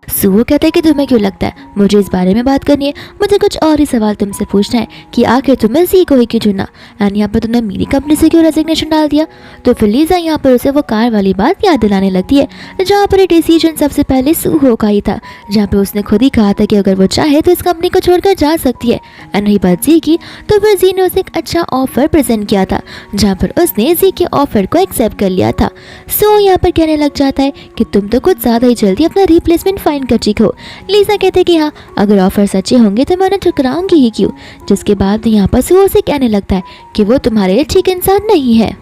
सूहो कहता है कि तुम्हें क्यों लगता है मुझे इस बारे में बात करनी है, मुझे कुछ और ही सवाल तुमसे पूछना है कि आखिर तुम्हें जी को ही क्यों चुना एंड यहाँ पर तुमने मेरी कंपनी से क्यों रेजिग्नेशन डाल दिया। तो फिर लीजा यहाँ पर उसे वो कार वाली बात याद दिलाने लगती है, जहाँ पर ये डिसीजन सबसे पहले सूहो का ही था, जहाँ पे उसने खुद ही कहा था कि अगर वो चाहे तो इस कंपनी को छोड़कर जा सकती है। एंड रही बात जी की, तो फिर जी ने उसे एक अच्छा ऑफर प्रेजेंट किया था, जहाँ पर उसने जी के ऑफर को एक्सेप्ट कर लिया था। सो यहाँ पर कहने लग जाता है कि तुम तो कुछ ज़्यादा ही जल्दी अपना रिप्लेसमेंट फाइंड कर चुकी हो। लीजा कहते कि हाँ अगर ऑफर सच्चे होंगे तो मैं उन्हें ठुकराऊंगी ही क्यों। जिसके बाद यहाँ पर सूहो से कहने लगता है कि वो तुम्हारे लिए ठीक इंसान नहीं है।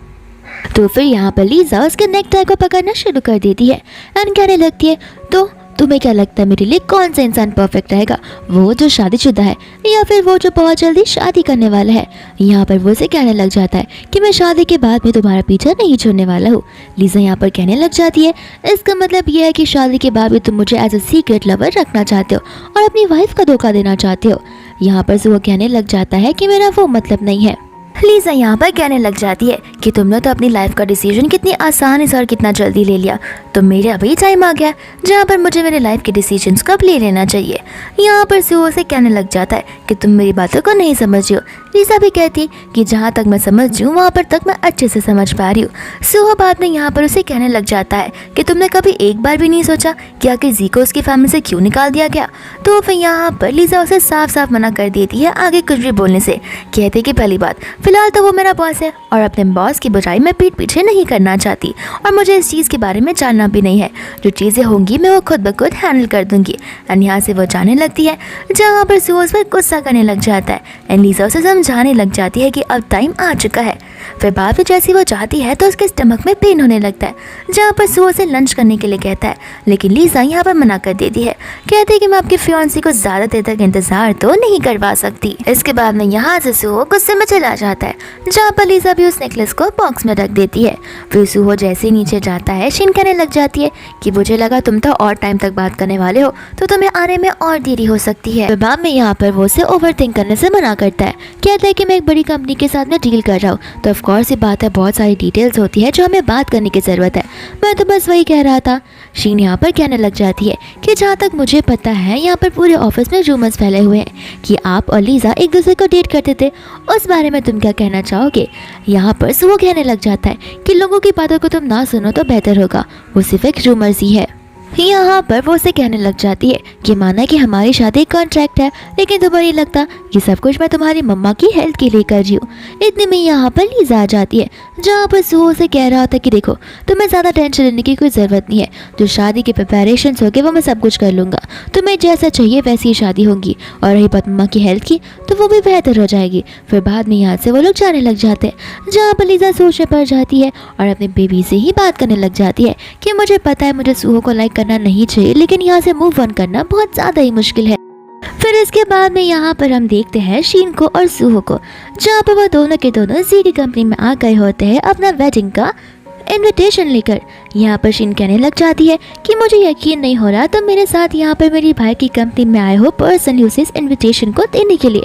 तो फिर यहाँ पर लीजा उसके नेक टाई को पकड़ना शुरू कर देती है एंड कहने लगती है तो तुम्हें क्या लगता है मेरे लिए कौन सा इंसान परफेक्ट रहेगा, वो जो शादीशुदा है या फिर वो जो बहुत जल्दी शादी करने वाला है। यहाँ पर वो से कहने लग जाता है कि मैं शादी के बाद भी तुम्हारा पीछा नहीं छोड़ने वाला हूँ। लीजा यहाँ पर कहने लग जाती है इसका मतलब ये है कि शादी के बाद भी तुम मुझे एज अ सीक्रेट लवर रखना चाहते हो और अपनी वाइफ का धोखा देना चाहते हो। यहाँ पर वो कहने लग जाता है कि मेरा वो मतलब नहीं है। लीजा यहाँ पर कहने लग जाती है कि तुमने तो अपनी लाइफ का डिसीजन कितनी आसानी से और कितना जल्दी ले लिया, तो मेरे अभी टाइम आ गया जहाँ पर मुझे मेरे लाइफ के डिसीजंस को अब ले लेना चाहिए। यहाँ पर सुहो से कहने लग जाता है कि तुम मेरी बातों को नहीं समझ रही हो। लीजा भी कहती है कि जहाँ तक मैं समझ रही हूँ वहाँ पर तक मैं अच्छे से समझ पा रही हूँ। सुहो बाद में यहाँ पर उसे कहने लग जाता है कि तुमने कभी एक बार भी नहीं सोचा कि आखिर जी को उसकी फैमिली से क्यों निकाल दिया गया। तो फिर यहाँ पर लीजा उसे साफ साफ मना कर देती है आगे कुछ भी बोलने से। कहते कि पहली बात, फिलहाल तो वो मेरा बॉस है और अपने बॉस की बुराई मैं पीठ पीछे नहीं करना चाहती और मुझे इस चीज़ के बारे में जानना भी नहीं है। जो चीज़ें होंगी मैं वो खुद ब खुद हैंडल कर दूंगी। एंड यहाँ से वो जाने लगती है जहाँ पर सुहो उस पर गुस्सा करने लग जाता है। एंड लीजा उसे समझाने लग जाती है कि अब टाइम आ चुका है। फिर बाद में जैसी वो जाती है तो उसके स्टमक में पेन होने लगता है, जहाँ पर सुहो से लंच करने के लिए कहता है, लेकिन लीजा यहाँ पर मना कर देती है। कहती है कि मैं आपकी फियांसी को ज़्यादा देर तक इंतजार तो नहीं करवा सकती। इसके बाद में यहाँ से सुहो गुस्से में चला जाता है, जहाँ पर लीजा भी उस नेकलेस को बॉक्स में रख देती है। फिर सुहो जैसे ही नीचे जाता है शीन कहने लग जाती है कि मुझे लगा तुम तो और टाइम तक बात करने वाले हो, तो तुम्हें आने में और देरी हो सकती है। फिर बाद में यहाँ पर वो उसे ओवरथिंक करने से मना करता है। कहता है कि मैं एक बड़ी कंपनी के साथ में डील कर रहा हूँ, तो ऑफ कोर्स ये बात है, बहुत सारी डिटेल्स होती है जो हमें बात करने की ज़रूरत है। मैं तो बस वही कह रहा था। शीन यहाँ पर कहने लग जाती है कि जहाँ तक मुझे पता है यहाँ पर पूरे ऑफिस में रूमर्स फैले हुए हैं कि आप और लीजा एक दूसरे को डेट करते थे, उस बारे में तुम क्या कहना चाहोगे। यहाँ पर सुहो कहने लग जाता है कि लोगों की बातों को तुम ना सुनो तो बेहतर होगा, वो सिर्फ एक रूमर्स ही है। यहाँ पर वो उसे कहने लग जाती है कि माना कि हमारी शादी कॉन्ट्रैक्ट है, लेकिन तुम्हें नहीं लगता कि सब कुछ मैं तुम्हारी मम्मा की हेल्थ के लिए कर रही हूँ। इतने में यहाँ पर लीजा आ जाती है, जहाँ पर सुहो से कह रहा था कि देखो तुम्हें ज़्यादा टेंशन लेने की कोई ज़रूरत नहीं है, जो शादी के प्रिपरेशन होंगे वो मैं सब कुछ कर लूँगा, तुम्हें जैसा चाहिए वैसी ही शादी होगी, और रही बात मम्मा की हेल्थ की तो वो भी बेहतर हो जाएगी। फिर बाद में यहाँ से वो लोग जाने लग जाते हैं, जहाँ पर लीजा सोचने पड़ जाती है और अपने बेबी से ही बात करने लग जाती है कि मुझे पता है मुझे सुहो को लाइक करना नहीं चाहिए, लेकिन यहाँ से मूव ऑन करना बहुत ज़्यादा ही मुश्किल है। फिर इसके बाद में यहाँ पर हम देखते हैं शीन को और सुहो को, जहाँ पर वो दोनों के दोनों जी की कंपनी में आ गए होते हैं अपना वेडिंग का इनविटेशन लेकर। यहाँ पर शीन कहने लग जाती है कि मुझे यकीन नहीं हो रहा तुम मेरे साथ यहाँ पर मेरी भाई की कंपनी में आए हो पर्सनली उसे इस इन्विटेशन को देने के लिए।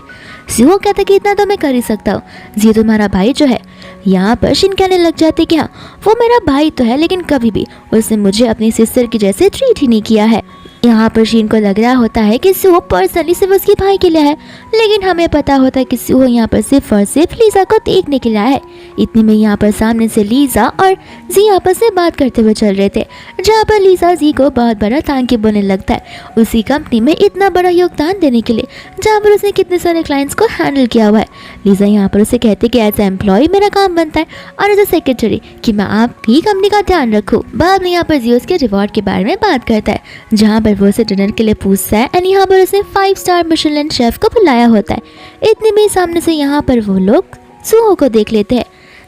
सुहो कहता कि इतना तो मैं कर ही सकता हूँ, जी तुम्हारा भाई जो है। यहाँ पर शीन कहने लग जाती कि हाँ वो मेरा भाई तो है, लेकिन कभी भी उसने मुझे अपनी सिस्टर की जैसे ट्रीट ही नहीं किया है। यहाँ पर शीन को लग रहा होता है कि सुहो पर्सनली सिर्फ उसके भाई के लिए है, लेकिन हमें पता होता है कि सुहो यहाँ पर सिर्फ और सिर्फ लीजा को देखने के लिए आया है। इतने में यहाँ पर सामने से लीजा और जी आपस में बात करते हुए चल रहे थे, जहाँ पर लीजा जी को बहुत बड़ा थैंक यू बोलने लगता है उसी कंपनी में इतना बड़ा योगदान देने के लिए, जहाँ पर उसने कितने सारे क्लाइंट्स को हैंडल किया हुआ है। लीजा यहाँ पर उसे कहते कि एज ए एम्प्लॉय मेरा काम बनता है और एज ए सेक्रेटरी कि मैं आपकी कंपनी का ध्यान रखूँ। बाद में यहाँ पर जी उसके रिवॉर्ड के बारे में बात करता है, जहाँ पर वो उसे डिनर के लिए पूछता है एंड यहाँ पर उसने 5 स्टार मिशेलिन शेफ को बुलाया होता है। इतने में सामने से यहाँ पर वो लोग सुहो को देख लेते हैं।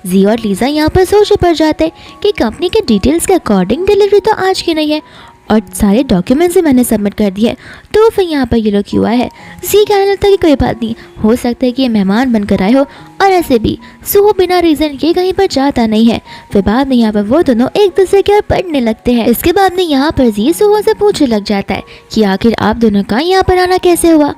जी और लीजा यहाँ पर सोच पड़ जाते हैं कि कंपनी के डिटेल्स के अकॉर्डिंग डिलीवरी तो आज की नहीं है और सारे डॉक्यूमेंट्स भी मैंने सबमिट कर दिए, तो फिर यहाँ पर ये लोग क्यों आए हैं। जी कहने लगता है कि कोई बात नहीं, हो सकता है कि ये मेहमान बनकर आए हो, और ऐसे भी सुहो बिना रीज़न के कहीं पर जाता नहीं है। फिर बाद में यहाँ पर वो दोनों एक दूसरे के ओर पढ़ने लगते हैं। इसके बाद में यहाँ पर जी सुहो से पूछने लग जाता है कि आखिर आप दोनों का यहाँ पर आना कैसे हुआ।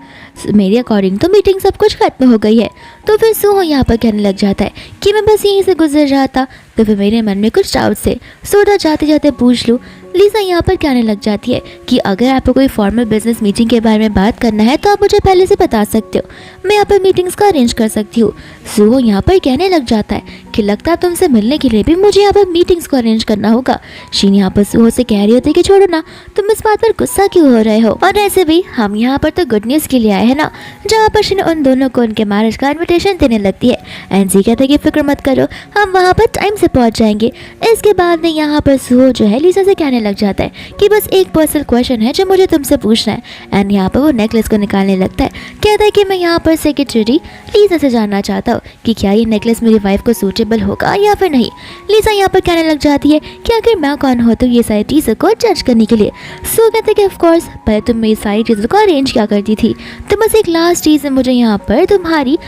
मेरे अकॉर्डिंग तो मीटिंग सब कुछ खत्म हो गई है। तो फिर सुहो यहाँ पर कहने लग जाता है कि मैं बस यहीं से गुजर रहा था, तो फिर मेरे मन में कुछ डाउट से सोचा जाते जाते पूछ लूँ। लीजा यहाँ पर कहने लग जाती है कि अगर आपको कोई फॉर्मल बिजनेस मीटिंग के बारे में बात करना है तो आप मुझे पहले से बता सकते हो, मैं यहाँ पर मीटिंग्स का अरेंज कर सकती हूँ। सुहो यहाँ पर कहने लग जाता है कि लगता है तुमसे मिलने के लिए भी मुझे यहाँ पर मीटिंग्स को अरेंज करना होगा। शीन यहाँ पर सुहो से कह रही होती है कि छोड़ो ना, तुम इस बात पर गुस्सा क्यों हो रहे हो, और ऐसे भी हम यहाँ पर तो गुड न्यूज़ के लिए आए हैं ना। जहाँ पर शीन उन दोनों को उनके मैरिज का इन्विटेशन देने लगती है एंड जी कहते हैं कि फिक्र मत करो, हम वहाँ पर टाइम से पहुँच जाएंगे। इसके बाद में यहाँ पर सुहो जो है लीजा से कहने लग जाता है कि बस एक पर्सनल क्वेश्चन है जो मुझे तुमसे पूछना है। एंड यहाँ पर वो नेकलेस को निकालने लगता है, कहता है कि मैं यहाँ पर सेक्रेटरी लीजा से जानना चाहता हूँ कि क्या ये नेकलेस मेरी वाइफ को सूटेबल होगा या फिर नहीं। लीजा यहाँ पर कहने लग जाती है कि आखिर मैं कौन होती हूँ ये सारी चीज़ों को जज करने के लिए। सो कहते हैं कि ऑफकोर्स पहले तुम मेरी सारी चीज़ों को अरेंज क्या करती थी, तो बस एक लास्ट चीज़ है, मुझे यहाँ पर तुम्हारी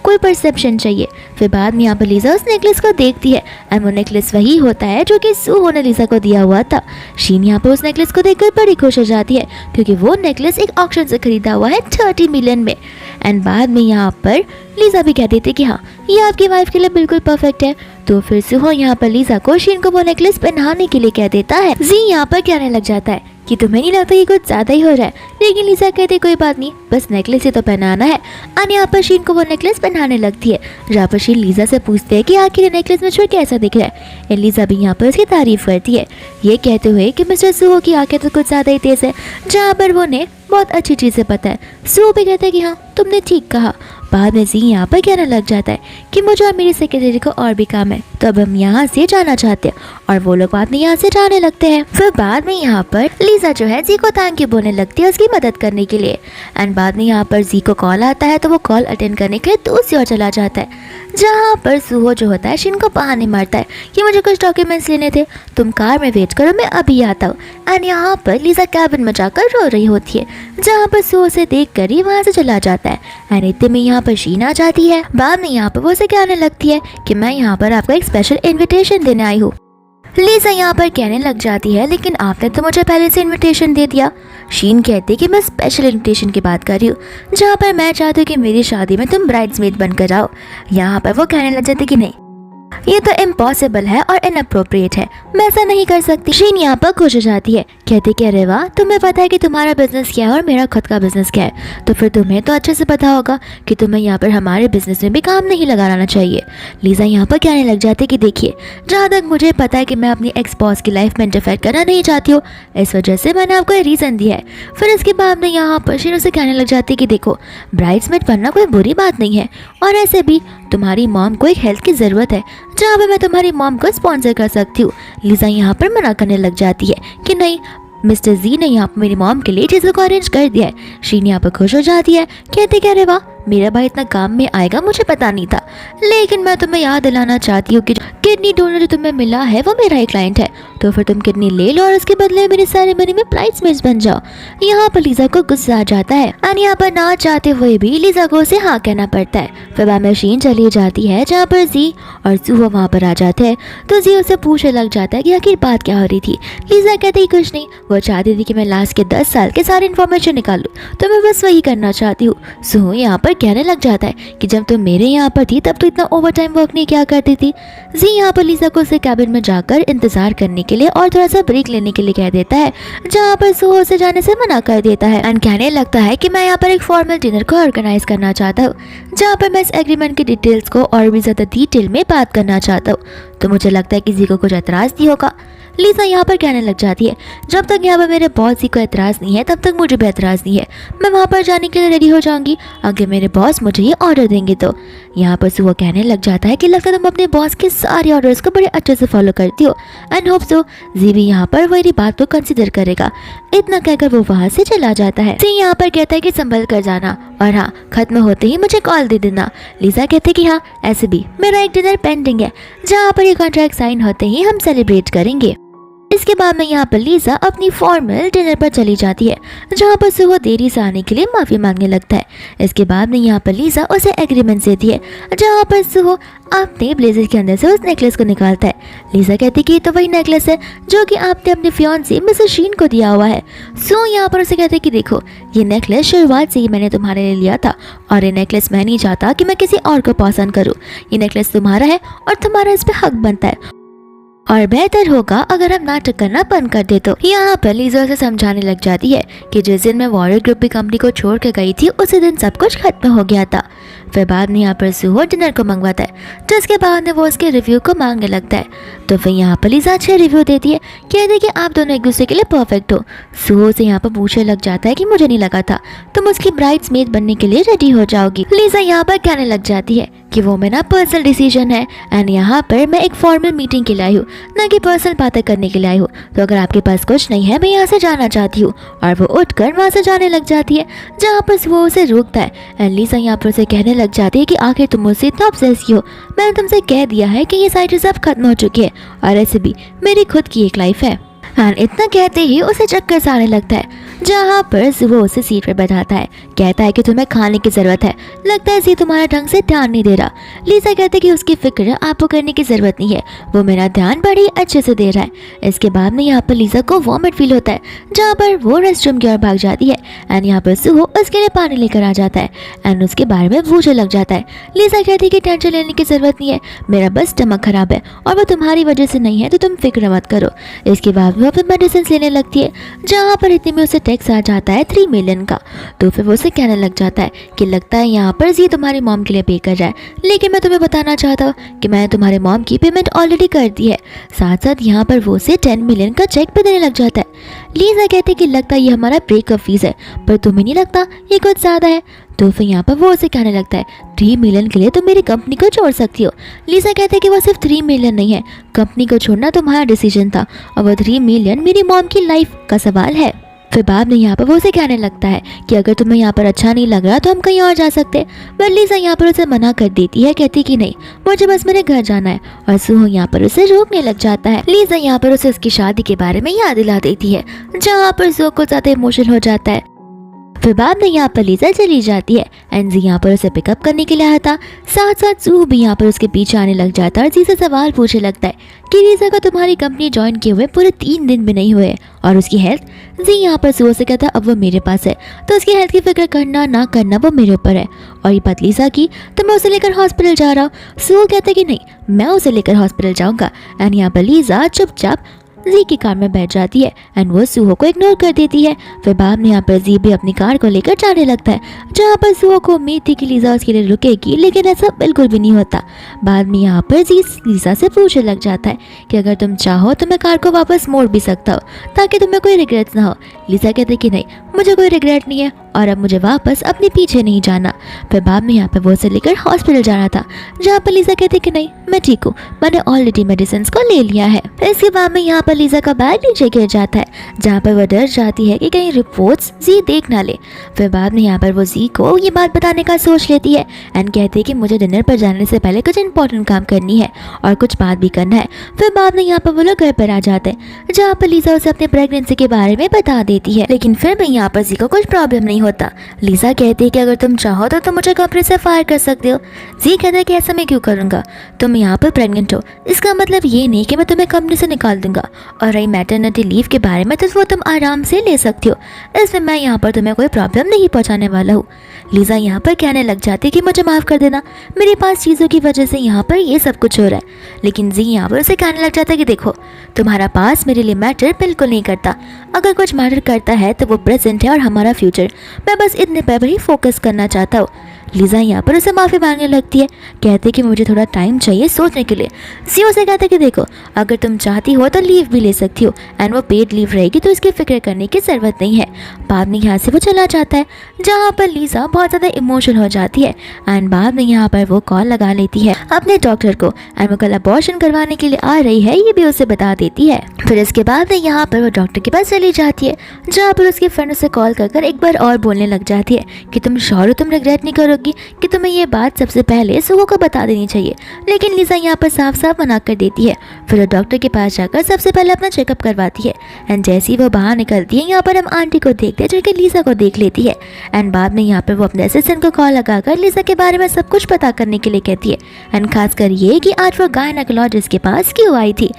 कोई परसेप्शन चाहिए। फिर बाद में यहाँ पर लीजा उस नेकलेस को देखती है एंड वो नेकलेस वही होता है जो कि सुहो ने लीजा को दिया हुआ था। शीन यहाँ पर उस नेकलेस को देखकर बड़ी खुश हो जाती है क्योंकि वो नेकलेस एक ऑक्शन से खरीदा हुआ है 30 मिलियन में। एंड बाद में यहाँ पर लीजा भी कह देती कि हाँ ये आपकी वाइफ के लिए बिल्कुल परफेक्ट है। तो फिर सुहो यहाँ पर लीजा को शीन को वो नेकलेस पहनाने के लिए कह देता है। जी यहाँ पर कहने लग जाता है कि तुम्हें नहीं लगता ये कुछ ज्यादा ही हो रहा है, लेकिन लीजा कहती कोई बात नहीं, बस नेकलेस ही तो पहनाना है। और यहाँ पर शीन को वो नेकलेस पहनाने लगती है, जहाँ पर शीन लीजा से पूछते हैं कि आखिर ये नेकलेस में कैसा दिख रहा है। लीजा भी यहाँ पर उसकी तारीफ करती है, ये कहते हुए कि मिस्टर सुहो की आंखें तो कुछ ज्यादा ही तेज है, जहाँ पर वो ने बहुत अच्छी चीजें पता है। सुहो भी कहता है कि हाँ तुमने ठीक कहा। बाद में जी यहाँ पर कहने लग जाता है कि मुझे और मेरी सेक्रेटरी को और भी काम है, तो अब हम यहाँ से जाना चाहते हैं। और वो लोग बाद में यहाँ से जाने लगते हैं। फिर बाद में यहाँ पर लीजा जो है जी को थैंक यू बोलने लगती है उसकी मदद करने के लिए। एंड बाद में यहाँ पर जी को कॉल आता है, तो वो कॉल अटेंड करने के लिए दूसरी ओर चला जाता है, जहाँ पर सुहो जो होता है शिन को बहाने मारता है कि मुझे कुछ डॉक्यूमेंट्स लेने थे, तुम कार में वेट करो, मैं अभी आता हूँ। एंड यहाँ पर लीजा कैबिन में जाकर रो रही होती है, जहाँ पर सुहो से देख कर ही वहाँ से चला जाता है। एंड इतने में यहाँ पर शीन आ जाती है। बाद में यहाँ पर वो उसे कहने लगती है कि मैं यहाँ पर आपको एक स्पेशल इन्विटेशन देने आई हूँ। लीजा यहाँ पर कहने लग जाती है लेकिन आपने तो मुझे पहले से इनविटेशन दे दिया। शीन कहती है कि मैं स्पेशल इनविटेशन की बात कर रही हूँ, जहाँ पर मैं चाहती हूँ कि मेरी शादी में तुम ब्राइड्समेड बनकर आओ। यहाँ पर वो कहने लग जाती कि नहीं, ये तो इम्पॉसिबल है और इनअप्रोप्रिएट है, मैं ऐसा नहीं कर सकती। शीन यहाँ पर खुश हो जाती है, कहती कि अरे वाह, तुम्हें पता है कि तुम्हारा बिजनेस क्या है और मेरा खुद का बिजनेस क्या है, तो फिर तुम्हें तो अच्छे से पता होगा कि तुम्हें यहाँ पर हमारे बिजनेस में भी काम नहीं लगाना चाहिए। लीजा यहाँ पर कहने लग जाती है कि देखिए, जहाँ तक मुझे पता है कि मैं अपनी एक्स बॉस की लाइफ में इंटरफेयर करना नहीं चाहती हूँ, इस वजह से मैंने आपको ये रीज़न दिया है। फिर इसके बाद में यहाँ पर शीन उसे कहने लग जाती है कि देखो, ब्राइड्समेड बनना कोई बुरी बात नहीं है, और ऐसे भी तुम्हारी मॉम को एक हेल्प की ज़रूरत है, जहाँ पर मैं तुम्हारी मॉम को स्पॉन्सर कर सकती हूँ। लीजा यहाँ पर मना करने लग जाती है कि नहीं, मिस्टर जी ने यहाँ पर मेरी मॉम के लिए चीज़ों को अरेंज कर दिया है। शीन यहाँ पर खुश हो जाती है, कहते कि अरे वाह, मेरा भाई इतना काम में आएगा मुझे पता नहीं था, लेकिन मैं तुम्हें याद दिलाना चाहती हूँ कि किडनी डोनर जो तुम्हें मिला है वो मेरा ही क्लाइंट है, तो फिर तुम किडनी ले लो और उसके बदले मेरी सेरेमनी में ब्राइड्समेड्स बन जाओ। यहाँ पर लीजा को गुस्सा आ जाता है और यहाँ पर ना चाहते हुए भी लीजा को उसे हाँ कहना पड़ता है। फिर बाद में शीन चली जाती है, जहाँ पर जी और सुहो वहाँ पर आ जाते हैं, तो जी उसे पूछने लग जाता है कि आखिर बात क्या हो रही थी। लीजा कहती कुछ नहीं, वो चाहती थी कि मैं लास्ट के 10 साल के सारे इन्फॉर्मेशन निकालूं, तो मैं बस वही करना चाहती हूँ। सुहो यहाँ पर कहने लग जाता है कि जब तुम मेरे यहाँ पर थी तब तो इतना ओवर टाइम वर्क नहीं किया करती थी। जी यहाँ पर लीजा को उसे कैबिन में जाकर इंतजार करने के लिए और थोड़ा सा ब्रेक लेने के लिए कह देता है, जहाँ पर सुहो से जाने से मना कर देता है एंड कहने लगता है कि मैं यहाँ पर एक फॉर्मल डिनर को ऑर्गेनाइज करना चाहता हूँ, जहाँ पर मैं इस एग्रीमेंट की डिटेल्स को और भी ज्यादा डिटेल में बात करना चाहता हूँ। तो मुझे लगता है कि जी को कुछ एतराज नहीं होगा। लीजा यहाँ पर कहने लग जाती है, जब तक यहाँ पर मेरे बॉस जी को एतराज़ नहीं है तब तक मुझे भी एतराज़ नहीं है, मैं वहाँ पर जाने के लिए रेडी हो जाऊंगी अगर मेरे बॉस मुझे ये ऑर्डर देंगे तो। यहाँ पर सुहो कहने लग जाता है कि लगता है तुम अपने बॉस के सारे ऑर्डर्स को बड़े अच्छे से फॉलो करती हो, एंड होप सो जी भी यहाँ पर मेरी बात को कंसिडर करेगा। इतना कहकर वो वहाँ से चला जाता है। जी यहाँ पर कहता है कि संभल कर जाना, और हाँ, खत्म होते ही मुझे कॉल दे देना। लीजा कहते कि हाँ, ऐसे भी मेरा एक डिनर पेंडिंग है, जहाँ पर ये कॉन्ट्रैक्ट साइन होते ही हम सेलिब्रेट करेंगे। इसके बाद में यहाँ पर लीजा अपनी फॉर्मल डिनर पर चली जाती है, जहाँ पर सुहो देरी से आने के लिए माफ़ी मांगने लगता है। इसके बाद में यहाँ पर लीजा उसे एग्रीमेंट देती है, जहाँ पर सुहो अपने ब्लेजर के अंदर से उस नेकलेस को निकालता है। लीजा कहती कि ये तो वही नेकलेस है जो कि आपने अपने फियांसे मिसेस शीन को दिया हुआ है। सो यहाँ पर उसे कहते हैं कि देखो, ये नेकलेस शुरुआत से ही मैंने तुम्हारे लिए लिया था, और ये नेकलेस मैं नहीं चाहता कि मैं किसी और को पसंद करूँ। ये नेकलेस तुम्हारा है और तुम्हारा इस पर हक बनता है, और बेहतर होगा अगर हम नाटक करना बंद कर दे। तो यहाँ पर लीजा से समझाने लग जाती है कि जिस दिन मैं वॉरियर ग्रुप की कंपनी को छोड़ कर गई थी उसी दिन सब कुछ खत्म हो गया था। फिर बाद में यहाँ पर सुहो डिनर को मंगवाता है, जिसके बाद में वो उसके रिव्यू को मांगने लगता है। तो फिर यहाँ पर लीजा अच्छे रिव्यू देती है, कहती है कि आप दोनों एक दूसरे के लिए परफेक्ट हो। सुहो से यहाँ पर पूछने लग जाता है कि मुझे नहीं लगा था तुम उसकी ब्राइड्समेड बनने के लिए रेडी हो जाओगी। लीजा यहाँ पर कहने लग जाती है कि वो मेरा पर्सनल डिसीजन है, एंड यहाँ पर मैं एक फॉर्मल मीटिंग के लिए आई हूँ, ना कि पर्सनल बातें करने के लिए आई हूँ। तो अगर आपके पास कुछ नहीं है, मैं यहाँ से जाना चाहती हूँ। और वो उठकर वहाँ से जाने लग जाती है, जहाँ पर वो उसे रोकता है। एंड लीजा यहाँ पर उसे कहने लग जाती है कि आखिर तुम मुझसे इतना ऑब्सेसिव हो, मैंने तुमसे कह दिया है कि ये सारी चीज़ें अब खत्म हो चुकी है, और ऐसे भी मेरी खुद की एक लाइफ है। एंड इतना कहते ही उसे चक्कर सा आने लगता है, जहाँ पर वो उसे सीट पर बैठाता है, कहता है कि तुम्हें खाने की जरूरत है, लगता है जी तुम्हारा ढंग से ध्यान नहीं दे रहा। लीजा कहते है कि उसकी फिक्र आपको करने की जरूरत नहीं है, वो मेरा ध्यान बड़ी अच्छे से दे रहा है। इसके बाद में यहाँ पर लीजा को वॉमिट फील होता है, जहाँ पर वो रेस्टरूम की ओर भाग जाती है एंड यहाँ पर सुहो उसके लिए पानी लेकर आ जाता है एंड उसके बारे में पूछने लग जाता है। लीजा कहती है कि टेंशन लेने की जरूरत नहीं है, मेरा बस स्टमक खराब है और वो तुम्हारी वजह से नहीं है, तो तुम फिक्र मत करो। इसके बाद वो अपने मेडिसिन लेने लगती है, जहाँ पर इतने में उसे टैक्स आ जाता है 3 मिलियन का। तो फिर वो उसे कहने लग जाता है कि लगता है यहाँ पर ये तुम्हारी मॉम के लिए पे कर रहा है, लेकिन मैं तुम्हें बताना चाहता हूँ कि मैंने तुम्हारे मॉम की पेमेंट ऑलरेडी कर दी है। साथ साथ यहाँ पर वो उसे 10 मिलियन का चेक भी देने लग जाता है। लीजा कहती है कि लगता है ये हमारा ब्रेकअप फीस है, पर तुम्हें नहीं लगता ये कुछ ज़्यादा है? तो फिर यहाँ पर वो उसे कहने लगता है 3 मिलियन के लिए तुम मेरी कंपनी को छोड़ सकती हो। लीजा कहते हैं कि वो सिर्फ 3 मिलियन नहीं है, कंपनी को छोड़ना तुम्हारा डिसीजन था और वो 3 मिलियन मेरी मॉम की लाइफ का सवाल है। फिर बाद में यहाँ पर वो उसे कहने लगता है कि अगर तुम्हें यहाँ पर अच्छा नहीं लग रहा तो हम कहीं और जा सकते हैं, पर लीजा यहाँ पर उसे मना कर देती है, कहती कि नहीं मुझे बस मेरे घर जाना है। और सुहो यहाँ पर उसे रोकने लग जाता है। लीजा यहाँ पर उसे उसकी शादी के बारे में याद दिला देती है, जहाँ पर सुहो को ज़्यादा इमोशनल हो जाता है। फिर बाद में यहाँ पर लीजा चली जाती है एंड जी यहाँ पर उसे पिकअप करने के लिए आया था। साथ साथ सुहो भी यहाँ पर उसके पीछे आने लग जाता है और जी से सवाल पूछने लगता है कि लीजा को तुम्हारी कंपनी ज्वाइन किए हुए पूरे 3 दिन भी नहीं हुए और उसकी हेल्थ। जी यहाँ पर सुहो से कहता है अब वो मेरे पास है, तो उसकी हेल्थ की फिक्र करना ना करना वो मेरे ऊपर है। और ये बात लीजा की तो मैं उसे लेकर हॉस्पिटल जा रहा हूँ। सुहो कहता है कि नहीं मैं उसे लेकर हॉस्पिटल जाऊँगा एंड यहाँ पर लीजा चुपचाप जी की कार में बैठ जाती है एंड वो सुहो को इग्नोर कर देती है। फिर बाद में यहाँ पर जी भी अपनी कार को लेकर जाने लगता है, जहाँ पर सुहो को उम्मीद थी कि लीजा उसके लिए रुकेगी, लेकिन ऐसा बिल्कुल भी नहीं होता। बाद में यहाँ पर जी लीजा से पूछने लग जाता है कि अगर तुम चाहो तो मैं कार को वापस मोड़ भी सकता हूँ ताकि तुम्हें कोई रिग्रेट ना हो। लीजा कहते कि नहीं मुझे कोई रिग्रेट नहीं है और अब मुझे वापस अपने पीछे नहीं जाना। फिर बाद में यहाँ पर वो उसे लेकर हॉस्पिटल जाना था, जहाँ पर लीजा कहती कि नहीं मैं ठीक हूँ, मैंने ऑलरेडी मेडिसिन को ले लिया है। इसके बाद में यहाँ पर लीजा का बैग नीचे गिर जाता है, जहाँ पर वो डर जाती है कि कहीं रिपोर्ट्स जी देख ना ले। फिर बाद में यहाँ पर वो जी को ये बात बताने का सोच लेती है एंड कहती है कि मुझे डिनर पर जाने से पहले कुछ इंपॉर्टेंट काम करनी है और कुछ बात भी करना है। फिर बाद में यहाँ पर वो लोग घर पर आ जाते हैं, जहाँ पर लीजा उसे अपने प्रेगनेंसी के बारे में बता देती है, लेकिन फिर भी यहाँ पर जी को कुछ प्रॉब्लम नहीं होता। लीजा कहती है कि अगर तुम चाहो तो तुम मुझे कंपनी से फायर कर सकते हो। जी कहता है कि ऐसा मैं क्यों करूँगा, तुम यहाँ पर प्रेग्नेंट हो, इसका मतलब ये नहीं कि मैं तुम्हें कंपनी से निकाल दूंगा। और रही मैटरनिटी लीव के बारे में तो वो तुम आराम से ले सकती हो, इसमें मैं यहाँ पर तुम्हें कोई प्रॉब्लम नहीं पहुँचाने वाला हूँ। लीजा यहाँ पर कहने लग जाती है कि मुझे माफ़ कर देना, मेरे पास चीज़ों की वजह से यहाँ पर ये सब कुछ हो रहा है। लेकिन जी यहाँ पर उसे कहने लग जाता है कि देखो तुम्हारा पास मेरे लिए मैटर बिल्कुल नहीं करता, अगर कुछ मैटर करता है तो वो प्रेजेंट है और हमारा फ्यूचर, मैं बस इतने पर ही फोकस करना चाहता हूँ। लीजा यहाँ पर उसे माफ़ी मांगने लगती है, कहती कि मुझे थोड़ा टाइम चाहिए सोचने के लिए। जी उसे कहता है कि देखो अगर तुम चाहती हो तो लीव भी ले सकती हो एंड वो पेड लीव रहेगी, तो इसकी फिक्र करने की ज़रूरत नहीं है। बाद में यहाँ से वो चला जाता है, जहाँ पर लीजा बहुत ज़्यादा इमोशनल हो जाती है एंड बाद में यहाँ पर वो कॉल लगा लेती है अपने डॉक्टर को एंड वो कल अबॉर्शन करवाने के लिए आ रही है, ये भी उसे बता देती है। फिर इसके बाद यहाँ पर वो डॉक्टर के पास चली जाती है, जहाँ पर उसके फ्रेंड उसे कॉल कर एक बार और बोलने लग जाती है कि तुम श्योर हो तुम रिग्रेट नहीं करोगी, कि तुम्हें ये बात सबसे पहले सुहो को बता देनी चाहिए। लेकिन लीजा यहाँ पर साफ साफ मना कर देती है। फिर वो डॉक्टर के पास जाकर सबसे पहले अपना चेकअप करवाती है एंड जैसे ही वो बाहर निकलती है, यहाँ पर हम आंटी को देखते हैं जो कि लीजा को देख लेती है एंड बाद में यहाँ पर वो अपने असिस्टेंट को कॉल लगाकर लीजा के बारे में सब कुछ पता करने के लिए कहती है एंड खासकर ये कि आज वो गायनेकोलॉजिस्ट के पास क्यों आई थी।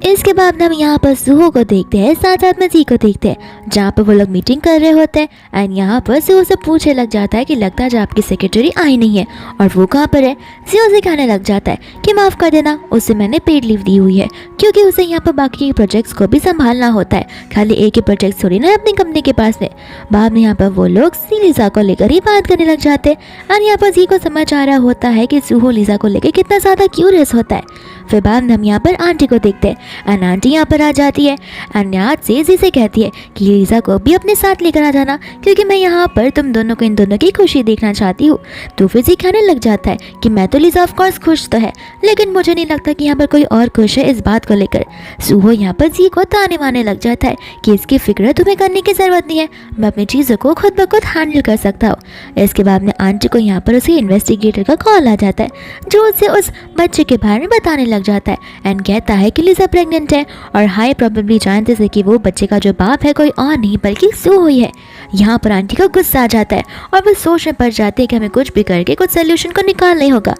इसके बाद हम यहाँ पर सुहो को देखते हैं, साथ साथ में जी को देखते हैं, जहाँ पर वो लोग मीटिंग कर रहे होते हैं एंड यहाँ पर सुहो से पूछने लग जाता है कि लगता है आपकी सेक्रेटरी आई नहीं है और वो कहाँ पर है। जी उसे कहने लग जाता है कि माफ़ कर देना, उससे मैंने पेड लीव दी हुई है क्योंकि उसे यहाँ पर बाकी के प्रोजेक्ट्स को भी संभालना होता है, खाली एक ही प्रोजेक्ट थोड़ी ना अपनी कंपनी के पास है। बाद में यहाँ पर वो लोग लीजा को लेकर ही बात करने लग जाते हैं और यहाँ पर जी को समझ आ रहा होता है कि सुहो लीजा को लेकर कितना ज़्यादा क्यूरियस होता है। फिर बाद में हम यहाँ पर आंटी को देखते हैं एंड आंटी यहाँ पर आ जाती है एंड आज से जी से कहती है कि लीजा को भी अपने साथ लेकर आ जाना क्योंकि मैं यहाँ पर तुम दोनों को इन दोनों की खुशी देखना चाहती हूँ। तो फिर जी कहने लग जाता है कि मैं तो लीजा ऑफ कोर्स खुश तो है, लेकिन मुझे नहीं लगता कि यहाँ पर कोई और खुश है इस बात को लेकर। सुहो यहाँ पर जी को ताने मारने लग जाता है कि इसकी फिक्र तुम्हें करने की ज़रूरत नहीं है, मैं अपनी चीज़ों को खुद ब खुद हैंडल कर सकता हूँ। इसके बाद में आंटी को यहाँ पर उसे इन्वेस्टिगेटर का कॉल आ जाता है जो उसे उस बच्चे के बारे में बताने लग जाता है एंड कहता है कि लीजा प्रेग्नेंट है और हाई प्रोबेबली चांसेस है कि वो बच्चे का जो बाप है कोई और नहीं बल्कि सू हुई है। यहाँ पर आंटी को गुस्सा आ जाता है और वो सोच में पड़ जाती है कि हमें कुछ भी करके कुछ सोल्यूशन को निकालना ही होगा।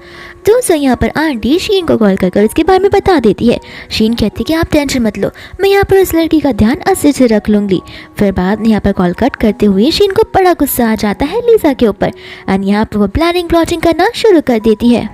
दूसरा यहाँ पर आंटी शीन को कॉल कर उसके बारे में बता देती है। शीन कहती है कि आप टेंशन मत लो, मैं यहाँ पर उस लड़की का ध्यान अच्छे से रख लूंगी। फिर बाद में यहाँ पर कॉल कट करते हुए शीन को बड़ा गुस्सा आ जाता है लीजा के ऊपर एंड यहाँ पर वो प्लानिंग प्लॉटिंग करना शुरू कर देती है।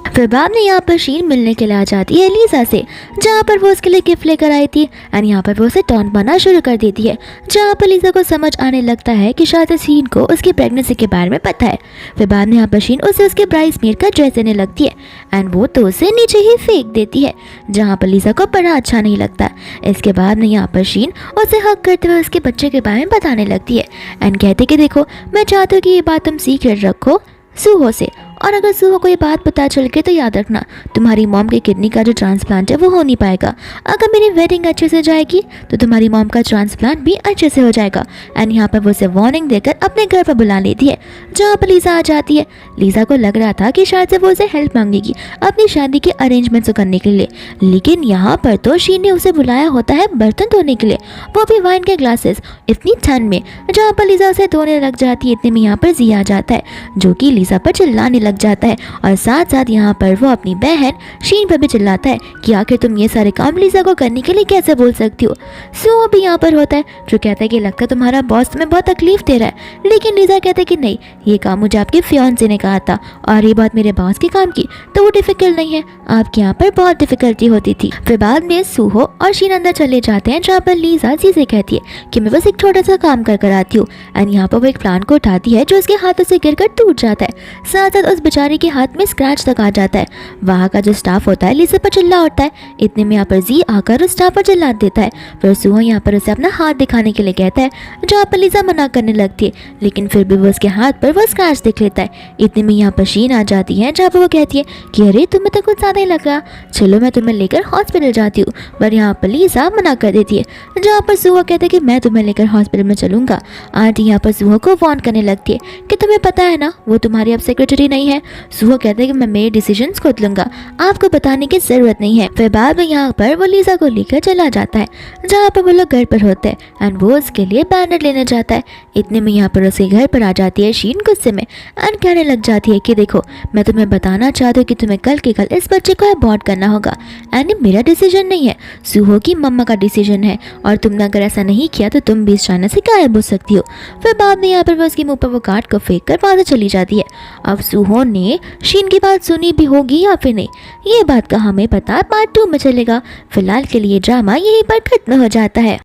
फिर बाद में यहाँ पर शीन मिलने के लिए आ जाती है लीजा से, जहाँ पर वो उसके लिए गिफ्ट लेकर आई थी एंड यहाँ पर वो उसे टॉन्ट मारना शुरू कर देती है, जहाँ पर लीजा को समझ आने लगता है कि शायद शीन को उसकी प्रेगनेंसी के बारे में पता है। फिर बाद में यहाँ पर शीन उसे उसके ब्राइड्समेड का ड्रेस देने लगती है एंड वो तो उसे नीचे ही फेंक देती है, जहाँ पर लीजा को बड़ा अच्छा नहीं लगता। इसके बाद में यहाँ पर शीन उसे हक करते हुए उसके बच्चे के बारे में बताने लगती है एंड कहते कि देखो, मैं चाहती हूँ कि ये बात तुम सीक्रेट रखो सूहो से, और अगर सूहो को ये बात पता चल गई तो याद रखना तुम्हारी मॉम के किडनी का जो ट्रांसप्लांट है वो हो नहीं पाएगा। अगर मेरी वेडिंग अच्छे से जाएगी तो तुम्हारी मॉम का ट्रांसप्लांट भी अच्छे से हो जाएगा। एंड यहाँ पर वो उसे वार्निंग देकर अपने घर पर बुला लेती है, जहाँ पर लीजा आ जाती है। लीजा को लग रहा था कि शायद से वो उसे हेल्प मांगेगी अपनी शादी के अरेंजमेंट्स करने के लिए, लेकिन यहाँ पर तो शीन ने उसे बुलाया होता है बर्तन धोने के लिए, वो भी वाइन के ग्लासेस इतनी ठंड में, जहाँ पर लीजा उसे धोने लग जाती है। इतने में यहाँ पर जी आ जाता है जो कि लीजा पर चिल्लाने लग जाता है और साथ साथ यहाँ पर वो अपनी बहन शीन पर भी चिल्लाता है कि आखिर तुम ये सारे काम लीजा को करने के लिए कैसे बोल सकती हो। सो भी यहाँ पर होता है जो कहता है कि लगता है तुम्हारा बॉस तुम्हें बहुत तकलीफ दे रहा है, लेकिन लीजा कहता है कि नहीं, ये काम मुझे आपके फियांसे ने कहा था और ये बात मेरे बॉस के काम की तो वो डिफिकल्ट नहीं है, आपके यहाँ पर बहुत डिफिकल्टी होती थी। फिर बाद में सूहो और शीन अंदर चले जाते हैं, जहाँ पर लीजा से कहती है कि मैं बस एक छोटा सा काम कर आती हूँ एंड यहाँ पर वो एक प्लांट को उठाती है जो उसके हाथों से गिरकर टूट जाता है, साथ साथ उस बेचारे के हाथ में स्क्रैच तक आ जाता है। वहाँ का जो स्टाफ होता है लीजा पर चिल्ला उठता है। इतने में यहाँ पर जी आकर उस स्टाफ पर चिल्ला देता है। फिर सूहो यहाँ पर उसे अपना हाथ दिखाने के लिए कहता है, जहाँ पर लीजा मना करने लगती है, लेकिन फिर भी वो उसके हाथ पर वो स्क्रैच देख लेता है। इतने में यहाँ पर शीन आ जाती है, जहाँ पर वो कहती है कि अरे तुम्हें तो कुछ ज़्यादा ही लग रहा, चलो मैं तुम्हें लेकर हॉस्पिटल जाती हूँ। पर यहाँ पर लीजा मना कर देती है, जहाँ पर सूहो कहता है कि मैं तुम्हें लेकर हॉस्पिटल में चलूंगा। आंटी यहाँ पर सूहो को वार्न करने लगती है कि तुम्हें पता है ना वो तुम्हारी अब सेक्रेटरी नहीं है। सूहो कहता है कि मैं मेरे डिसीजंस खुद लूंगा, आपको बताने की जरूरत नहीं है। फिर बाद में यहाँ पर वो लीजा को लेकर चला जाता है, जहाँ पर वो लोग घर पर होते हैं एंड वो उसके लिए बैंडेड लेने जाता है। इतने में यहाँ पर उसके घर पर आ जाती है शीन गुस्से में एंड कहने लग जाती है कि देखो, मैं तुम्हें बताना चाहती हूँ कि तुम्हें कल के कल इस बच्चे को अबॉर्ट करना होगा एंड ये मेरा डिसीजन नहीं है, सूहो की मम्मा का डिसीजन है और तुमने अगर ऐसा नहीं किया तो तुम भी इस चाइना से गायब हो सकती हो। फिर बाद में यहाँ पर वो उसके मुंह पर वो कार्ड को फेंक कर वहाँ से चली जाती है। अब सूहो ने शीन की बात सुनी भी होगी या फिर नहीं, ये बात का हमें पता पार्ट 2 में चलेगा। फिलहाल के लिए ड्रामा यहीं पर खत्म हो जाता है।